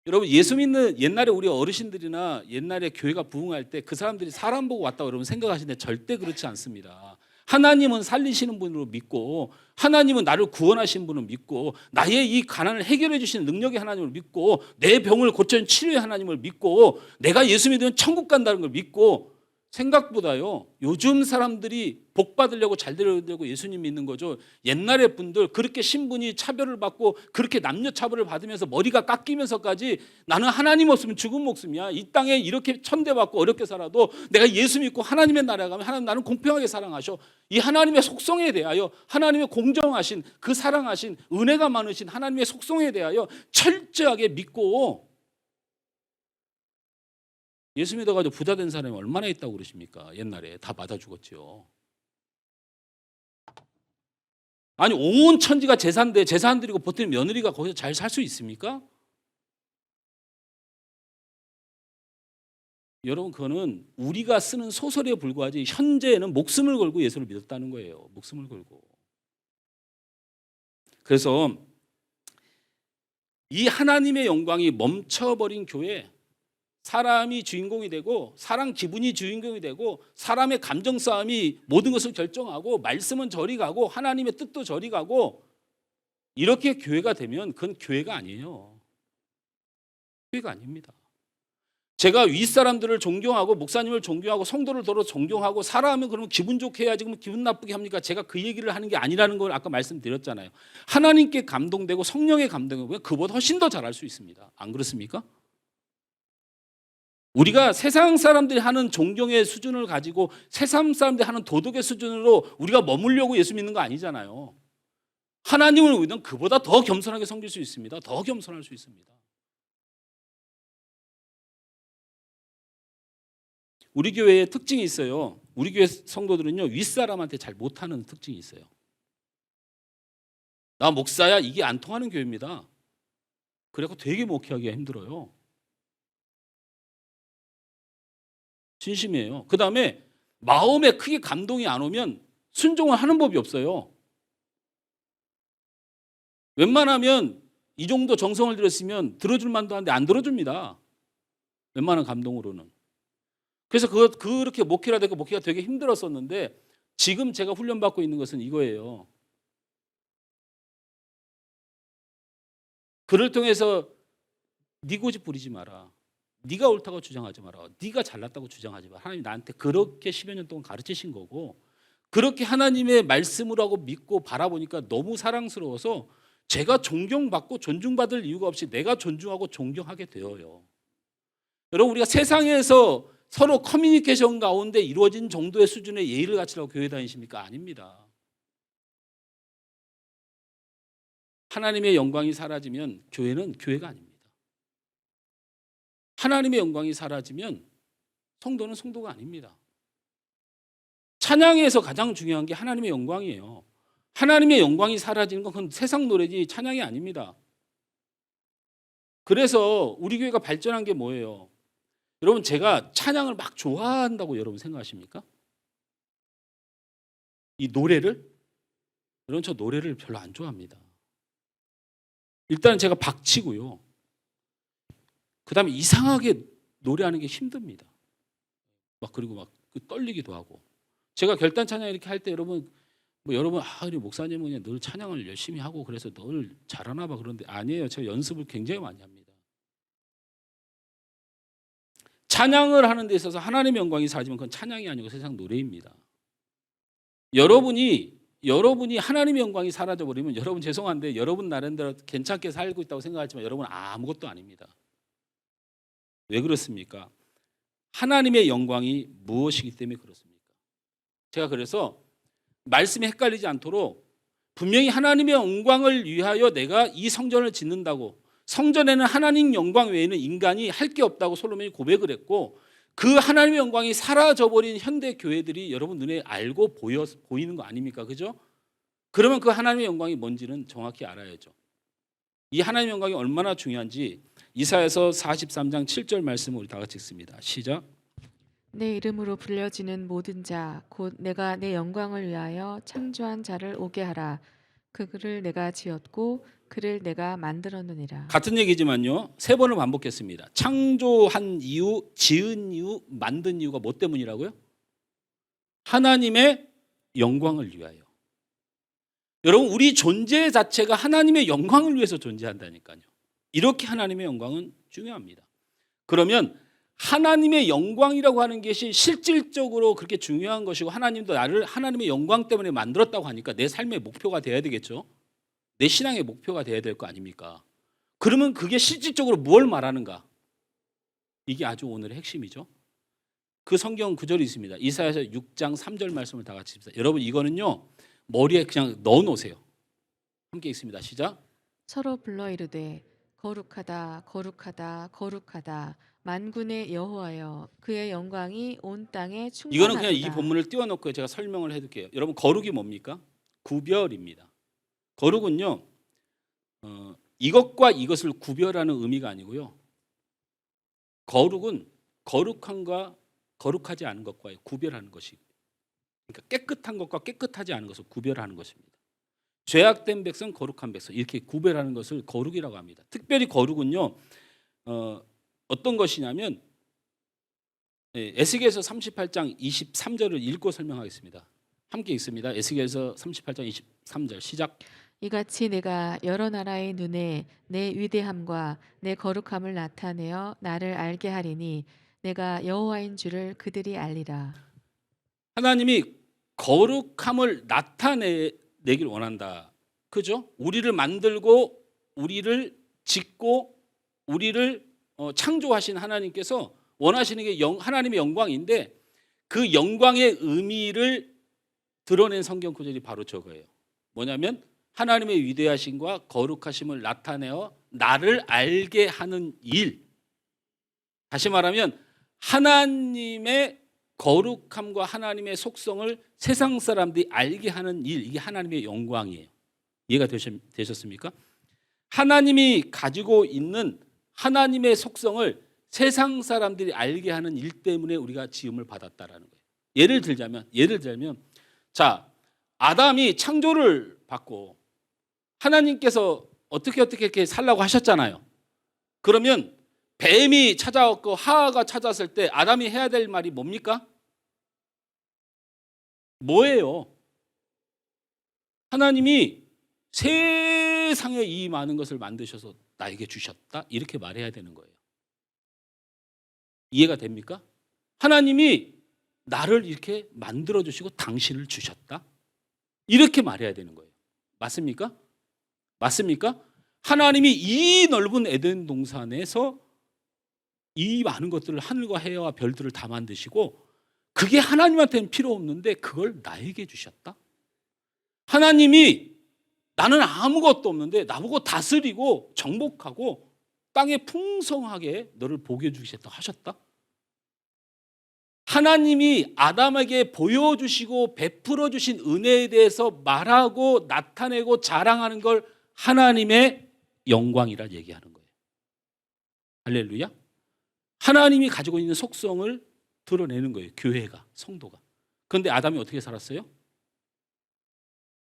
여러분, 예수 믿는 옛날에 우리 어르신들이나 옛날에 교회가 부흥할 때 그 사람들이 사람 보고 왔다고 여러분 생각하시는데 절대 그렇지 않습니다. 하나님은 살리시는 분으로 믿고, 하나님은 나를 구원하신 분을 믿고, 나의 이 가난을 해결해 주시는 능력의 하나님을 믿고, 내 병을 고쳐 치료의 하나님을 믿고, 내가 예수 믿으면 천국 간다는 걸 믿고 생각보다요, 요즘 사람들이 복 받으려고 잘 되려고 예수님 믿는 거죠. 옛날의 분들 그렇게 신분이 차별을 받고 그렇게 남녀 차별을 받으면서 머리가 깎이면서까지 나는 하나님 없으면 죽은 목숨이야. 이 땅에 이렇게 천대받고 어렵게 살아도 내가 예수 믿고 하나님의 나라에 가면 하나님 나는 공평하게 사랑하셔. 이 하나님의 속성에 대하여, 하나님의 공정하신 그 사랑하신 은혜가 많으신 하나님의 속성에 대하여 철저하게 믿고 예수 믿어가지고 부자 된 사람이 얼마나 있다고 그러십니까? 옛날에 다 맞아 죽었죠. 아니 온 천지가 재산인데 재산 드리고 버티는 며느리가 거기서 잘 살 수 있습니까? 여러분 그거는 우리가 쓰는 소설에 불과하지 현재에는 목숨을 걸고 예수를 믿었다는 거예요. 목숨을 걸고. 그래서 이 하나님의 영광이 멈춰버린 교회, 사람이 주인공이 되고 사람 기분이 주인공이 되고 사람의 감정 싸움이 모든 것을 결정하고 말씀은 저리 가고 하나님의 뜻도 저리 가고 이렇게 교회가 되면 그건 교회가 아니에요. 교회가 아닙니다. 제가 윗사람들을 존경하고 목사님을 존경하고 성도를 더러 존경하고 살아가면 그러면 기분 좋게 해야지 그러면 기분 나쁘게 합니까? 제가 그 얘기를 하는 게 아니라는 걸 아까 말씀드렸잖아요. 하나님께 감동되고 성령에 감동되고 그보다 훨씬 더 잘할 수 있습니다. 안 그렇습니까? 우리가 세상 사람들이 하는 존경의 수준을 가지고 세상 사람들이 하는 도덕의 수준으로 우리가 머물려고 예수 믿는 거 아니잖아요. 하나님을 믿으면 그보다 더 겸손하게 섬길 수 있습니다. 더 겸손할 수 있습니다. 우리 교회에 특징이 있어요. 우리 교회 성도들은요, 윗사람한테 잘 못하는 특징이 있어요. 나 목사야 이게 안 통하는 교회입니다. 그래서 되게 목회하기가 힘들어요. 진심이에요. 그 다음에 마음에 크게 감동이 안 오면 순종을 하는 법이 없어요. 웬만하면 이 정도 정성을 들였으면 들어줄 만도 한데 안 들어줍니다. 웬만한 감동으로는. 그래서 그렇게 목회가 되고 목회가 되게 힘들었었는데 지금 제가 훈련받고 있는 것은 이거예요. 그를 통해서 네 고집 부리지 마라. 네가 옳다고 주장하지 마라. 네가 잘났다고 주장하지 마라. 하나님이 나한테 그렇게 10여 년 동안 가르치신 거고 그렇게 하나님의 말씀을 하고 믿고 바라보니까 너무 사랑스러워서 제가 존경받고 존중받을 이유가 없이 내가 존중하고 존경하게 되어요. 여러분 우리가 세상에서 서로 커뮤니케이션 가운데 이루어진 정도의 수준의 예의를 갖추려고 교회 다니십니까? 아닙니다. 하나님의 영광이 사라지면 교회는 교회가 아닙니다. 하나님의 영광이 사라지면 성도는 성도가 아닙니다. 찬양에서 가장 중요한 게 하나님의 영광이에요. 하나님의 영광이 사라지는 건 그건 세상 노래지 찬양이 아닙니다. 그래서 우리 교회가 발전한 게 뭐예요? 여러분 제가 찬양을 막 좋아한다고 여러분 생각하십니까? 이 노래를? 여러분 저 노래를 별로 안 좋아합니다. 일단 제가 박치고요. 그 다음에 이상하게 노래하는 게 힘듭니다. 그리고 막 떨리기도 하고. 제가 결단 찬양 이렇게 할 때 여러분, 여러분, 우리 목사님은 그냥 늘 찬양을 열심히 하고 그래서 늘 잘하나 봐 그런데 아니에요. 제가 연습을 굉장히 많이 합니다. 찬양을 하는 데 있어서 하나님의 영광이 사라지면 그건 찬양이 아니고 세상 노래입니다. 여러분이 하나님의 영광이 사라져버리면 여러분 죄송한데 여러분 나름대로 괜찮게 살고 있다고 생각하지만 여러분 아무것도 아닙니다. 왜 그렇습니까? 하나님의 영광이 무엇이기 때문에 그렇습니까? 제가 그래서 말씀이 헷갈리지 않도록 분명히 하나님의 영광을 위하여 내가 이 성전을 짓는다고 성전에는 하나님 영광 외에는 인간이 할 게 없다고 솔로몬이 고백을 했고 그 하나님의 영광이 사라져버린 현대 교회들이 여러분 눈에 알고 보이는 거 아닙니까? 그죠? 그러면 그 하나님의 영광이 뭔지는 정확히 알아야죠. 이 하나님의 영광이 얼마나 중요한지 이사야서 43장 7절 말씀을 우리 다 같이 읽습니다. 시작. 내 이름으로 불려지는 모든 자 곧 내가 내 영광을 위하여 창조한 자를 오게 하라. 그를 내가 지었고 그를 내가 만들었느니라. 같은 얘기지만요. 3번을 반복했습니다. 창조한 이유, 지은 이유, 만든 이유가 뭐 때문이라고요? 하나님의 영광을 위하여. 여러분 우리 존재 자체가 하나님의 영광을 위해서 존재한다니까요. 이렇게 하나님의 영광은 중요합니다. 그러면 하나님의 영광이라고 하는 것이 실질적으로 그렇게 중요한 것이고 하나님도 나를 하나님의 영광 때문에 만들었다고 하니까 내 삶의 목표가 돼야 되겠죠. 내 신앙의 목표가 돼야 될 거 아닙니까? 그러면 그게 실질적으로 뭘 말하는가? 이게 아주 오늘의 핵심이죠. 그 성경 구절이 있습니다. 이사야서 6장 3절 말씀을 다 같이 읽습니다. 여러분 이거는요. 머리에 그냥 넣어 놓으세요. 함께 읽습니다. 시작. 서로 불러 이르되 거룩하다 거룩하다 거룩하다 만군의 여호와여 그의 영광이 온 땅에 이거는 그냥 이 충만하도다. 본문을 띄워놓고 제가 설명을 해둘게요. 여러분 거룩이 뭡니까? 구별입니다. 거룩은요. 이것과 이것을 구별하는 의미가 아니고요. 거룩은 거룩함과 거룩하지 않은 것과의 구별하는 것이, 그러니까 깨끗한 것과 깨끗하지 않은 것을 구별하는 것입니다. 죄악된 백성, 거룩한 백성 이렇게 구별하는 것을 거룩이라고 합니다. 특별히 거룩은요 어떤 것이냐면 에스겔서 38장 23절을 읽고 설명하겠습니다. 함께 읽습니다. 에스겔서 38장 23절 시작. 이같이 내가 여러 나라의 눈에 내 위대함과 내 거룩함을 나타내어 나를 알게 하리니 내가 여호와인 줄을 그들이 알리라. 하나님이 거룩함을 나타내길 원한다. 그죠? 우리를 만들고 우리를 짓고 우리를 창조하신 하나님께서 원하시는 게 하나님의 영광인데 그 영광의 의미를 드러낸 성경 구절이 바로 저거예요. 뭐냐면 하나님의 위대하심과 거룩하심을 나타내어 나를 알게 하는 일. 다시 말하면 하나님의 거룩함과 하나님의 속성을 세상 사람들이 알게 하는 일, 이게 하나님의 영광이에요. 이해가 되셨습니까? 하나님이 가지고 있는 하나님의 속성을 세상 사람들이 알게 하는 일 때문에 우리가 지음을 받았다라는 거예요. 예를 들자면 자, 아담이 창조를 받고 하나님께서 어떻게 이렇게 살라고 하셨잖아요. 그러면 뱀이 찾아왔고 하하가 찾아왔을 때 아담이 해야 될 말이 뭡니까? 뭐예요? 하나님이 세상에 이 많은 것을 만드셔서 나에게 주셨다? 이렇게 말해야 되는 거예요. 이해가 됩니까? 하나님이 나를 이렇게 만들어주시고 당신을 주셨다? 이렇게 말해야 되는 거예요. 맞습니까? 맞습니까? 하나님이 이 넓은 에덴 동산에서 이 많은 것들을 하늘과 해와 별들을 다 만드시고 그게 하나님한테는 필요 없는데 그걸 나에게 주셨다? 하나님이 나는 아무것도 없는데 나보고 다스리고 정복하고 땅에 풍성하게 너를 복여 주시겠다 하셨다? 하나님이 아담에게 보여주시고 베풀어 주신 은혜에 대해서 말하고 나타내고 자랑하는 걸 하나님의 영광이라 얘기하는 거예요. 할렐루야. 하나님이 가지고 있는 속성을 드러내는 거예요. 교회가, 성도가. 그런데 아담이 어떻게 살았어요?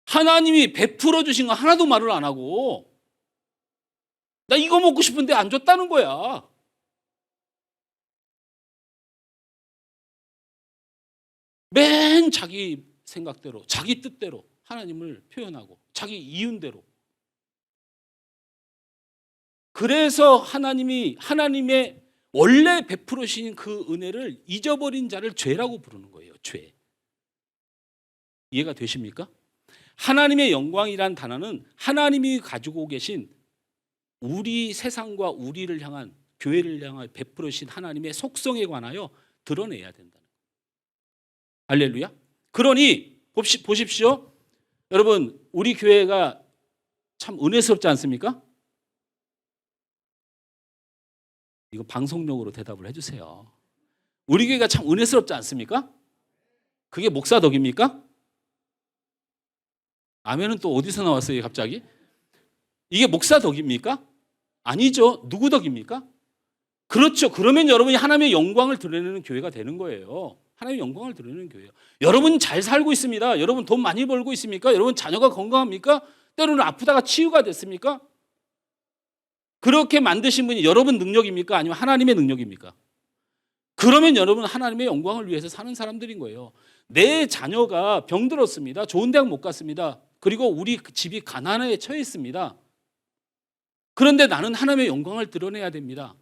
하나님이 베풀어 주신 거 하나도 말을 안 하고 나 이거 먹고 싶은데 안 줬다는 거야. 맨 자기 생각대로, 자기 뜻대로 하나님을 표현하고 자기 이윤대로. 그래서 하나님의 원래 베풀어 주신 그 은혜를 잊어버린 자를 죄라고 부르는 거예요. 죄. 이해가 되십니까? 하나님의 영광이란 단어는 하나님이 가지고 계신 우리 세상과 우리를 향한 교회를 향한 베풀어 주신 하나님의 속성에 관하여 드러내야 된다는 거예요. 할렐루야. 그러니 보십시오. 여러분 우리 교회가 참 은혜스럽지 않습니까? 이거 방송용으로 대답을 해주세요. 우리 교회가 참 은혜스럽지 않습니까? 그게 목사 덕입니까? 아멘은 또 어디서 나왔어요 갑자기? 이게 목사 덕입니까? 아니죠. 누구 덕입니까? 그렇죠. 그러면 여러분이 하나님의 영광을 드러내는 교회가 되는 거예요. 하나님의 영광을 드러내는 교회예요. 여러분 잘 살고 있습니다. 여러분 돈 많이 벌고 있습니까? 여러분 자녀가 건강합니까? 때로는 아프다가 치유가 됐습니까? 그렇게 만드신 분이 여러분 능력입니까? 아니면 하나님의 능력입니까? 그러면 여러분 하나님의 영광을 위해서 사는 사람들인 거예요. 내 자녀가 병들었습니다. 좋은 대학 못 갔습니다. 그리고 우리 집이 가난에 처해 있습니다. 그런데 나는 하나님의 영광을 드러내야 됩니다.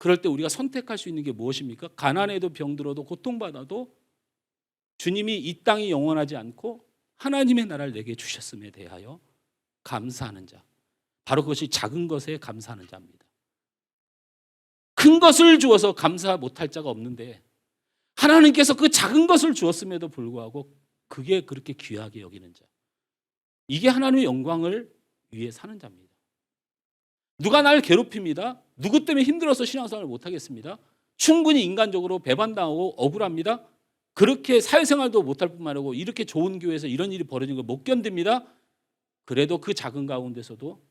그럴 때 우리가 선택할 수 있는 게 무엇입니까? 가난해도 병들어도 고통받아도 주님이 이 땅이 영원하지 않고 하나님의 나라를 내게 주셨음에 대하여 감사하는 자. 바로 그것이 작은 것에 감사하는 자입니다. 큰 것을 주어서 감사 못할 자가 없는데 하나님께서 그 작은 것을 주었음에도 불구하고 그게 그렇게 귀하게 여기는 자. 이게 하나님의 영광을 위해 사는 자입니다. 누가 날 괴롭힙니다. 누구 때문에 힘들어서 신앙생활을 못하겠습니다. 충분히 인간적으로 배반당하고 억울합니다. 그렇게 사회생활도 못할 뿐만 아니고 이렇게 좋은 교회에서 이런 일이 벌어지는 걸 못 견딥니다. 그래도 그 작은 가운데서도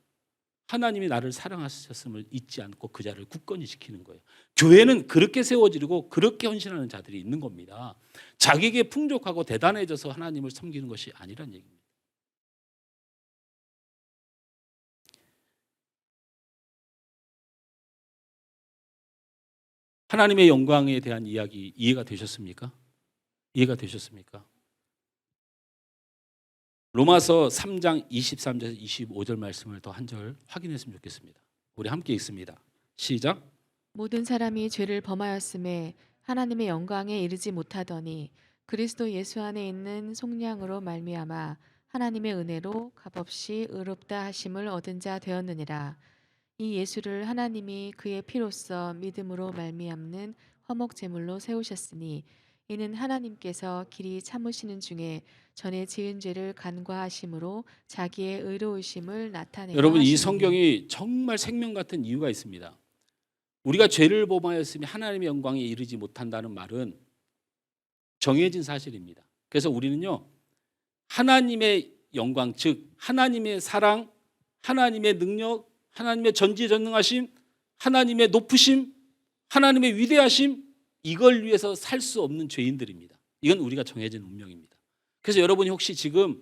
하나님이 나를 사랑하셨음을 잊지 않고 그 자를 굳건히 지키는 거예요. 교회는 그렇게 세워지고 그렇게 헌신하는 자들이 있는 겁니다. 자기에게 풍족하고 대단해져서 하나님을 섬기는 것이 아니란 얘기입니다. 하나님의 영광에 대한 이야기 이해가 되셨습니까? 이해가 되셨습니까? 로마서 3장 23절에서 25절 말씀을 더 한 절 확인했으면 좋겠습니다. 우리 함께 읽습니다. 시작. 모든 사람이 죄를 범하였음에 하나님의 영광에 이르지 못하더니 그리스도 예수 안에 있는 속량으로 말미암아 하나님의 은혜로 값없이 의롭다 하심을 얻은 자 되었느니라. 이 예수를 하나님이 그의 피로써 믿음으로 말미암는 화목 제물로 세우셨으니 이는 하나님께서 길이 참으시는 중에 전에 지은 죄를 간과하심으로 자기의 의로우심을 나타내려 여러분 이 하심이니. 성경이 정말 생명 같은 이유가 있습니다. 우리가 죄를 범하였으면 하나님의 영광에 이르지 못한다는 말은 정해진 사실입니다. 그래서 우리는요 하나님의 영광 즉 하나님의 사랑, 하나님의 능력, 하나님의 전지전능하심, 하나님의 높으심, 하나님의 위대하심 이걸 위해서 살 수 없는 죄인들입니다. 이건 우리가 정해진 운명입니다. 그래서 여러분이 혹시 지금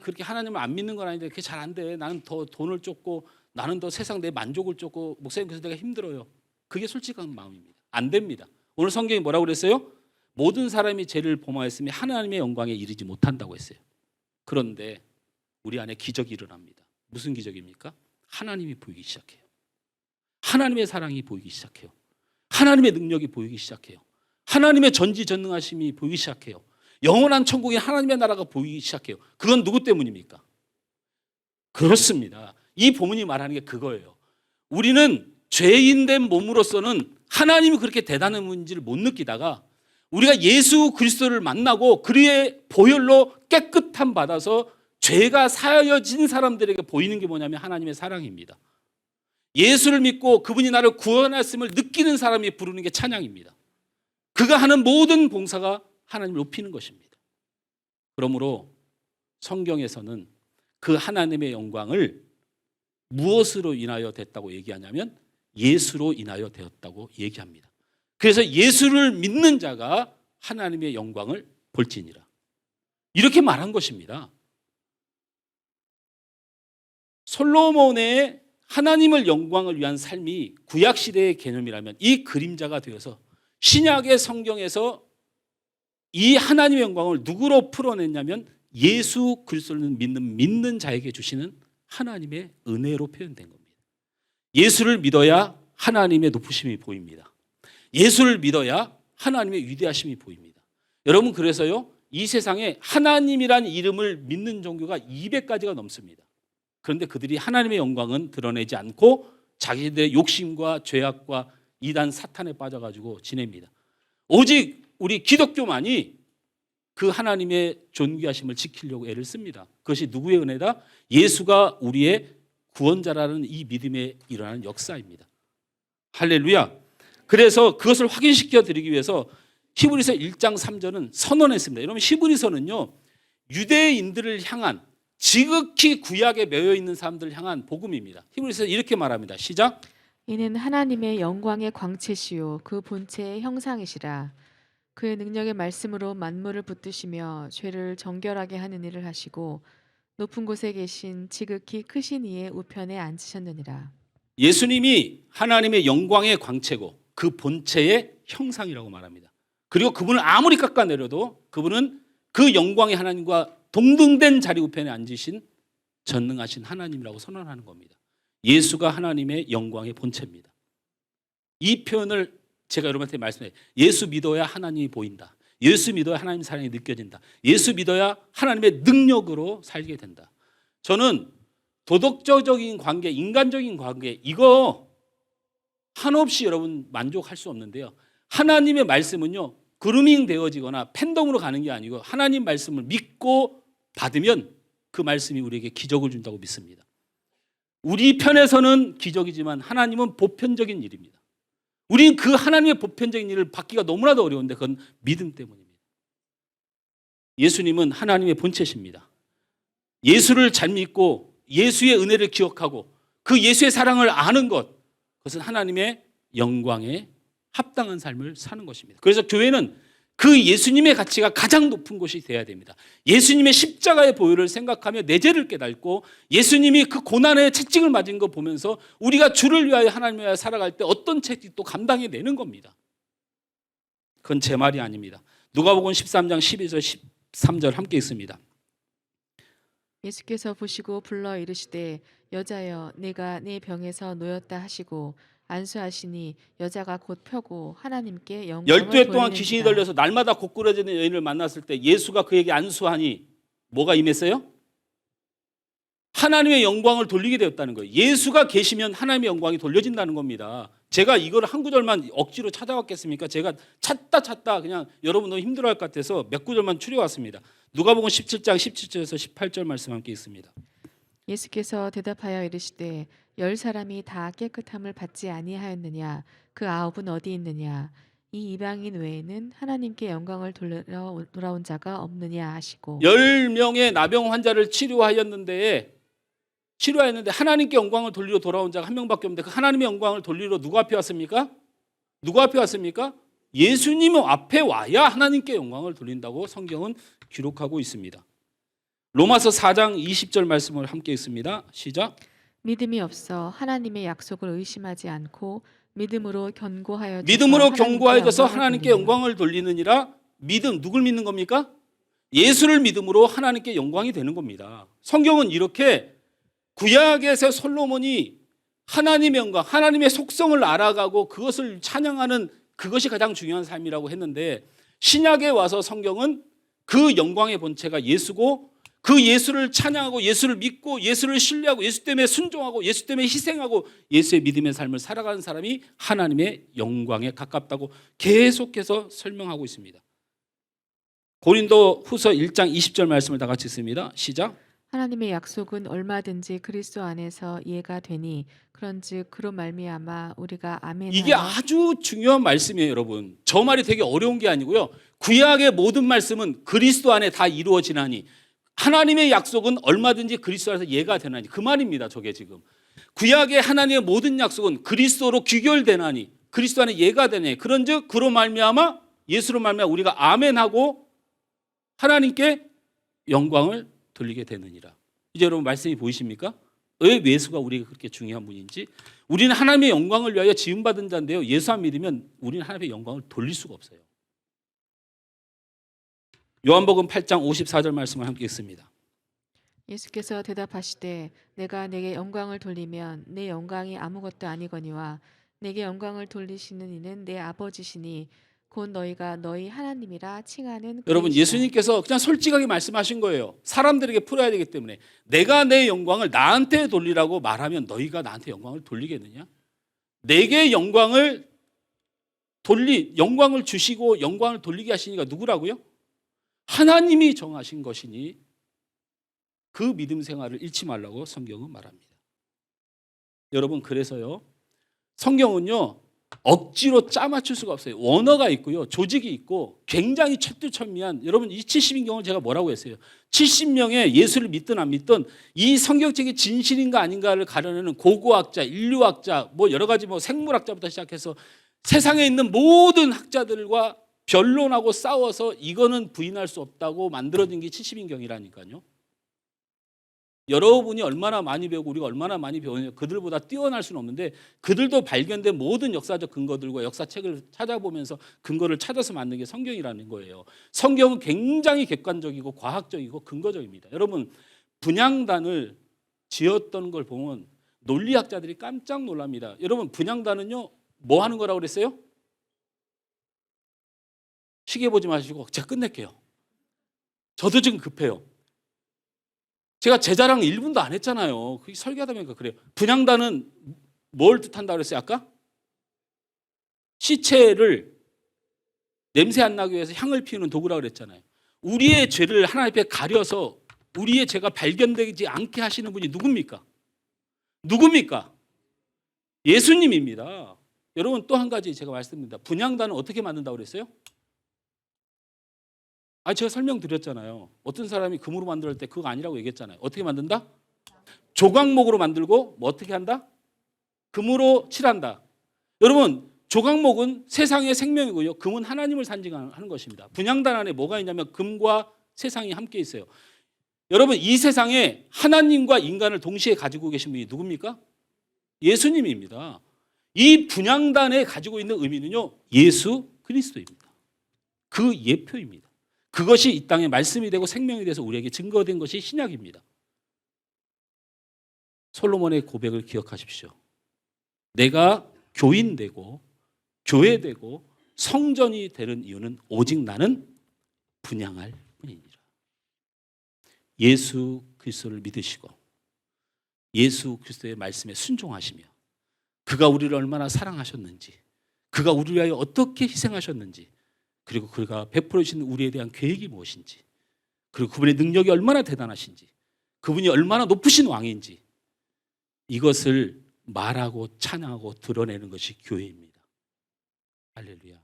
그렇게 하나님을 안 믿는 건 아닌데 그게 잘 안 돼. 나는 더 돈을 쫓고 나는 더 세상 내 만족을 쫓고 목사님 그래서 내가 힘들어요. 그게 솔직한 마음입니다. 안 됩니다. 오늘 성경이 뭐라고 그랬어요? 모든 사람이 죄를 범하였으면 하나님의 영광에 이르지 못한다고 했어요. 그런데 우리 안에 기적이 일어납니다. 무슨 기적입니까? 하나님이 보이기 시작해요. 하나님의 사랑이 보이기 시작해요. 하나님의 능력이 보이기 시작해요. 하나님의 전지전능하심이 보이기 시작해요. 영원한 천국의 하나님의 나라가 보이기 시작해요. 그건 누구 때문입니까? 그렇습니다. 이 본문이 말하는 게 그거예요. 우리는 죄인된 몸으로서는 하나님이 그렇게 대단한 분인지를 못 느끼다가 우리가 예수 그리스도를 만나고 그의 보혈로 깨끗함 받아서 죄가 사여진 사람들에게 보이는 게 뭐냐면 하나님의 사랑입니다. 예수를 믿고 그분이 나를 구원했음을 느끼는 사람이 부르는 게 찬양입니다. 그가 하는 모든 봉사가 하나님을 높이는 것입니다. 그러므로 성경에서는 그 하나님의 영광을 무엇으로 인하여 됐다고 얘기하냐면 예수로 인하여 되었다고 얘기합니다. 그래서 예수를 믿는 자가 하나님의 영광을 볼지니라 이렇게 말한 것입니다. 솔로몬의 하나님을 영광을 위한 삶이 구약시대의 개념이라면 이 그림자가 되어서 신약의 성경에서 이 하나님의 영광을 누구로 풀어냈냐면 예수 그리스도를 믿는 자에게 주시는 하나님의 은혜로 표현된 겁니다. 예수를 믿어야 하나님의 높으심이 보입니다. 예수를 믿어야 하나님의 위대하심이 보입니다. 여러분 그래서요 이 세상에 하나님이란 이름을 믿는 종교가 200가지가 넘습니다. 그런데 그들이 하나님의 영광은 드러내지 않고 자기들의 욕심과 죄악과 이단 사탄에 빠져가지고 지냅니다. 오직 우리 기독교만이 그 하나님의 존귀하심을 지키려고 애를 씁니다. 그것이 누구의 은혜다? 예수가 우리의 구원자라는 이 믿음에 일어나는 역사입니다. 할렐루야. 그래서 그것을 확인시켜 드리기 위해서 히브리서 1장 3절은 선언했습니다. 여러분 히브리서는요 유대인들을 향한 지극히 구약에 매여 있는 사람들을 향한 복음입니다. 히브리서 이렇게 말합니다. 시작. 이는 하나님의 영광의 광채시요 그 본체의 형상이시라. 그의 능력의 말씀으로 만물을 붙드시며 죄를 정결하게 하는 일을 하시고 높은 곳에 계신 지극히 크신 이의 우편에 앉으셨느니라. 예수님이 하나님의 영광의 광채고 그 본체의 형상이라고 말합니다. 그리고 그분을 아무리 깎아내려도 그분은 그 영광의 하나님과 동등된 자리 우편에 앉으신 전능하신 하나님이라고 선언하는 겁니다. 예수가 하나님의 영광의 본체입니다. 이 표현을 제가 여러분한테 말씀해요. 예수 믿어야 하나님이 보인다. 예수 믿어야 하나님 사랑이 느껴진다. 예수 믿어야 하나님의 능력으로 살게 된다. 저는 도덕적인 관계, 인간적인 관계, 이거 한없이 여러분 만족할 수 없는데요. 하나님의 말씀은요, 그루밍 되어지거나 팬덤으로 가는 게 아니고 하나님 말씀을 믿고 받으면 그 말씀이 우리에게 기적을 준다고 믿습니다. 우리 편에서는 기적이지만 하나님은 보편적인 일입니다. 우리는 그 하나님의 보편적인 일을 받기가 너무나도 어려운데 그건 믿음 때문입니다. 예수님은 하나님의 본체십니다. 예수를 잘 믿고 예수의 은혜를 기억하고 그 예수의 사랑을 아는 것, 그것은 하나님의 영광에 합당한 삶을 사는 것입니다. 그래서 교회는 그 예수님의 가치가 가장 높은 곳이 돼야 됩니다. 예수님의 십자가의 보혈을 생각하며 내 죄를 깨닫고 예수님이 그 고난의 채찍을 맞은 거 보면서 우리가 주를 위하여 하나님을 위하여 살아갈 때 어떤 채찍도 감당해내는 겁니다. 그건 제 말이 아닙니다. 누가복음 13장 12절 13절 함께 있습니다. 예수께서 보시고 불러 이르시되 여자여 내가 네 병에서 놓였다 하시고 안수하시니 여자가 곧 펴고 하나님께 영광을 12해 동안 돌리는지라. 귀신이 들려서 날마다 고꾸라지는 여인을 만났을 때 예수가 그에게 안수하니 뭐가 임했어요? 하나님의 영광을 돌리게 되었다는 거예요. 예수가 계시면 하나님의 영광이 돌려진다는 겁니다. 제가 이걸 한 구절만 억지로 찾아왔겠습니까? 제가 찾다 그냥 여러분 너무 힘들어할 것 같아서 몇 구절만 추려왔습니다. 누가복음 17장 17절에서 18절 말씀 함께 있습니다. 예수께서 대답하여 이르시되 10사람이 다 깨끗함을 받지 아니하였느냐 그 9은 어디 있느냐 이 이방인 외에는 하나님께 영광을 돌아온 자가 없느냐 하시고 10명의 나병 환자를 치료하였는데 하나님께 영광을 돌리러 돌아온 자가 한 명밖에 없는데 그 하나님의 영광을 돌리러 누구 앞에 왔습니까? 누구 앞에 왔습니까? 예수님 앞에 와야 하나님께 영광을 돌린다고 성경은 기록하고 있습니다. 로마서 4장 20절 말씀을 함께 있습니다. 시작. 믿음이 없어 하나님의 약속을 의심하지 않고 믿음으로 믿음으로 견고하여져서 하나님께 영광을 돌리느니라. 믿음, 누굴 믿는 겁니까? 예수를 믿음으로 하나님께 영광이 되는 겁니다. 성경은 이렇게 구약에서 솔로몬이 하나님의 영광, 하나님의 속성을 알아가고 그것을 찬양하는 그것이 가장 중요한 삶이라고 했는데 신약에 와서 성경은 그 영광의 본체가 예수고 그 예수를 찬양하고 예수를 믿고 예수를 신뢰하고 예수 때문에 순종하고 예수 때문에 희생하고 예수의 믿음의 삶을 살아가는 사람이 하나님의 영광에 가깝다고 계속해서 설명하고 있습니다. 고린도 후서 1장 20절 말씀을 다 같이 읽습니다. 시작. 하나님의 약속은 얼마든지 그리스도 안에서 이해가 되니 그런즉 그로 말미암아 우리가 아멘하여 이게 아주 중요한 말씀이에요, 여러분. 저 말이 되게 어려운 게 아니고요. 구약의 모든 말씀은 그리스도 안에 다 이루어지나니 하나님의 약속은 얼마든지 그리스도 안에서 이해가 되나니 그 말입니다. 저게 지금 구약의 하나님의 모든 약속은 그리스도로 귀결되나니 그리스도 안에 이해가 되네. 그런즉 그로 말미암아 예수로 말미암아 우리가 아멘하고 하나님께 영광을 돌리게 되느니라. 이제 여러분 말씀이 보이십니까? 왜 예수가 우리에게 그렇게 중요한 분인지. 우리는 하나님의 영광을 위하여 지음받은 자인데요, 예수 안 믿으면 우리는 하나님의 영광을 돌릴 수가 없어요. 요한복음 8장 54절 말씀을 함께 읽습니다. 예수께서 대답하시되 내가 내게 영광을 돌리면 내 영광이 아무것도 아니거니와 내게 영광을 돌리시는 이는 내 아버지시니 곧 너희가 너희 하나님이라 칭하는 여러분 그이시라. 예수님께서 그냥 솔직하게 말씀하신 거예요. 사람들에게 풀어야 되기 때문에 내가 내 영광을 나한테 돌리라고 말하면 너희가 나한테 영광을 돌리겠느냐? 내게 영광을 주시고 영광을 돌리게 하시니까 누구라고요? 하나님이 정하신 것이니 그 믿음 생활을 잃지 말라고 성경은 말합니다. 여러분 그래서요, 성경은요 억지로 짜맞출 수가 없어요. 원어가 있고요, 조직이 있고 굉장히 철두철미한. 여러분 이 70인경을 제가 뭐라고 했어요? 70명의 예수를 믿든 안 믿든 이 성경책이 진실인가 아닌가를 가려내는 고고학자, 인류학자, 뭐 여러 가지 뭐 생물학자부터 시작해서 세상에 있는 모든 학자들과 변론하고 싸워서 이거는 부인할 수 없다고 만들어진 게 70인경이라니까요. 여러분이 얼마나 많이 배우고 우리가 얼마나 많이 배우냐, 그들보다 뛰어날 수는 없는데 그들도 발견된 모든 역사적 근거들과 역사책을 찾아보면서 근거를 찾아서 만든 게 성경이라는 거예요. 성경은 굉장히 객관적이고 과학적이고 근거적입니다. 여러분 분향단을 지었던 걸 보면 논리학자들이 깜짝 놀랍니다. 여러분 분향단은요 뭐 하는 거라고 그랬어요? 시계 보지 마시고 제가 끝낼게요. 저도 지금 급해요. 제가 제 자랑 1분도 안 했잖아요. 그게 설교하다 보니까 그래요. 분향단은 뭘 뜻한다고 그랬어요 아까? 시체를 냄새 안 나기 위해서 향을 피우는 도구라고 그랬잖아요. 우리의 죄를 하나님 앞에 가려서 우리의 죄가 발견되지 않게 하시는 분이 누굽니까? 누굽니까? 예수님입니다. 여러분 또 한 가지 제가 말씀드립니다. 분향단은 어떻게 만든다고 그랬어요? 제가 설명드렸잖아요. 어떤 사람이 금으로 만들 때 그거 아니라고 얘기했잖아요. 어떻게 만든다? 조각목으로 만들고 뭐 어떻게 한다? 금으로 칠한다. 여러분 조각목은 세상의 생명이고요. 금은 하나님을 상징하는 것입니다. 분향단 안에 뭐가 있냐면 금과 세상이 함께 있어요. 여러분 이 세상에 하나님과 인간을 동시에 가지고 계신 분이 누굽니까? 예수님입니다. 이 분향단에 가지고 있는 의미는요. 예수 그리스도입니다. 그 예표입니다. 그것이 이 땅에 말씀이 되고 생명이 돼서 우리에게 증거된 것이 신약입니다. 솔로몬의 고백을 기억하십시오. 내가 교인되고 교회되고 성전이 되는 이유는 오직 나는 분향할 뿐이니라. 예수 그리스도를 믿으시고 예수 그리스도의 말씀에 순종하시며 그가 우리를 얼마나 사랑하셨는지 그가 우리를 위하여 어떻게 희생하셨는지 그리고 그가 베풀어 주신 우리에 대한 계획이 무엇인지 그리고 그분의 능력이 얼마나 대단하신지 그분이 얼마나 높으신 왕인지 이것을 말하고 찬양하고 드러내는 것이 교회입니다. 할렐루야.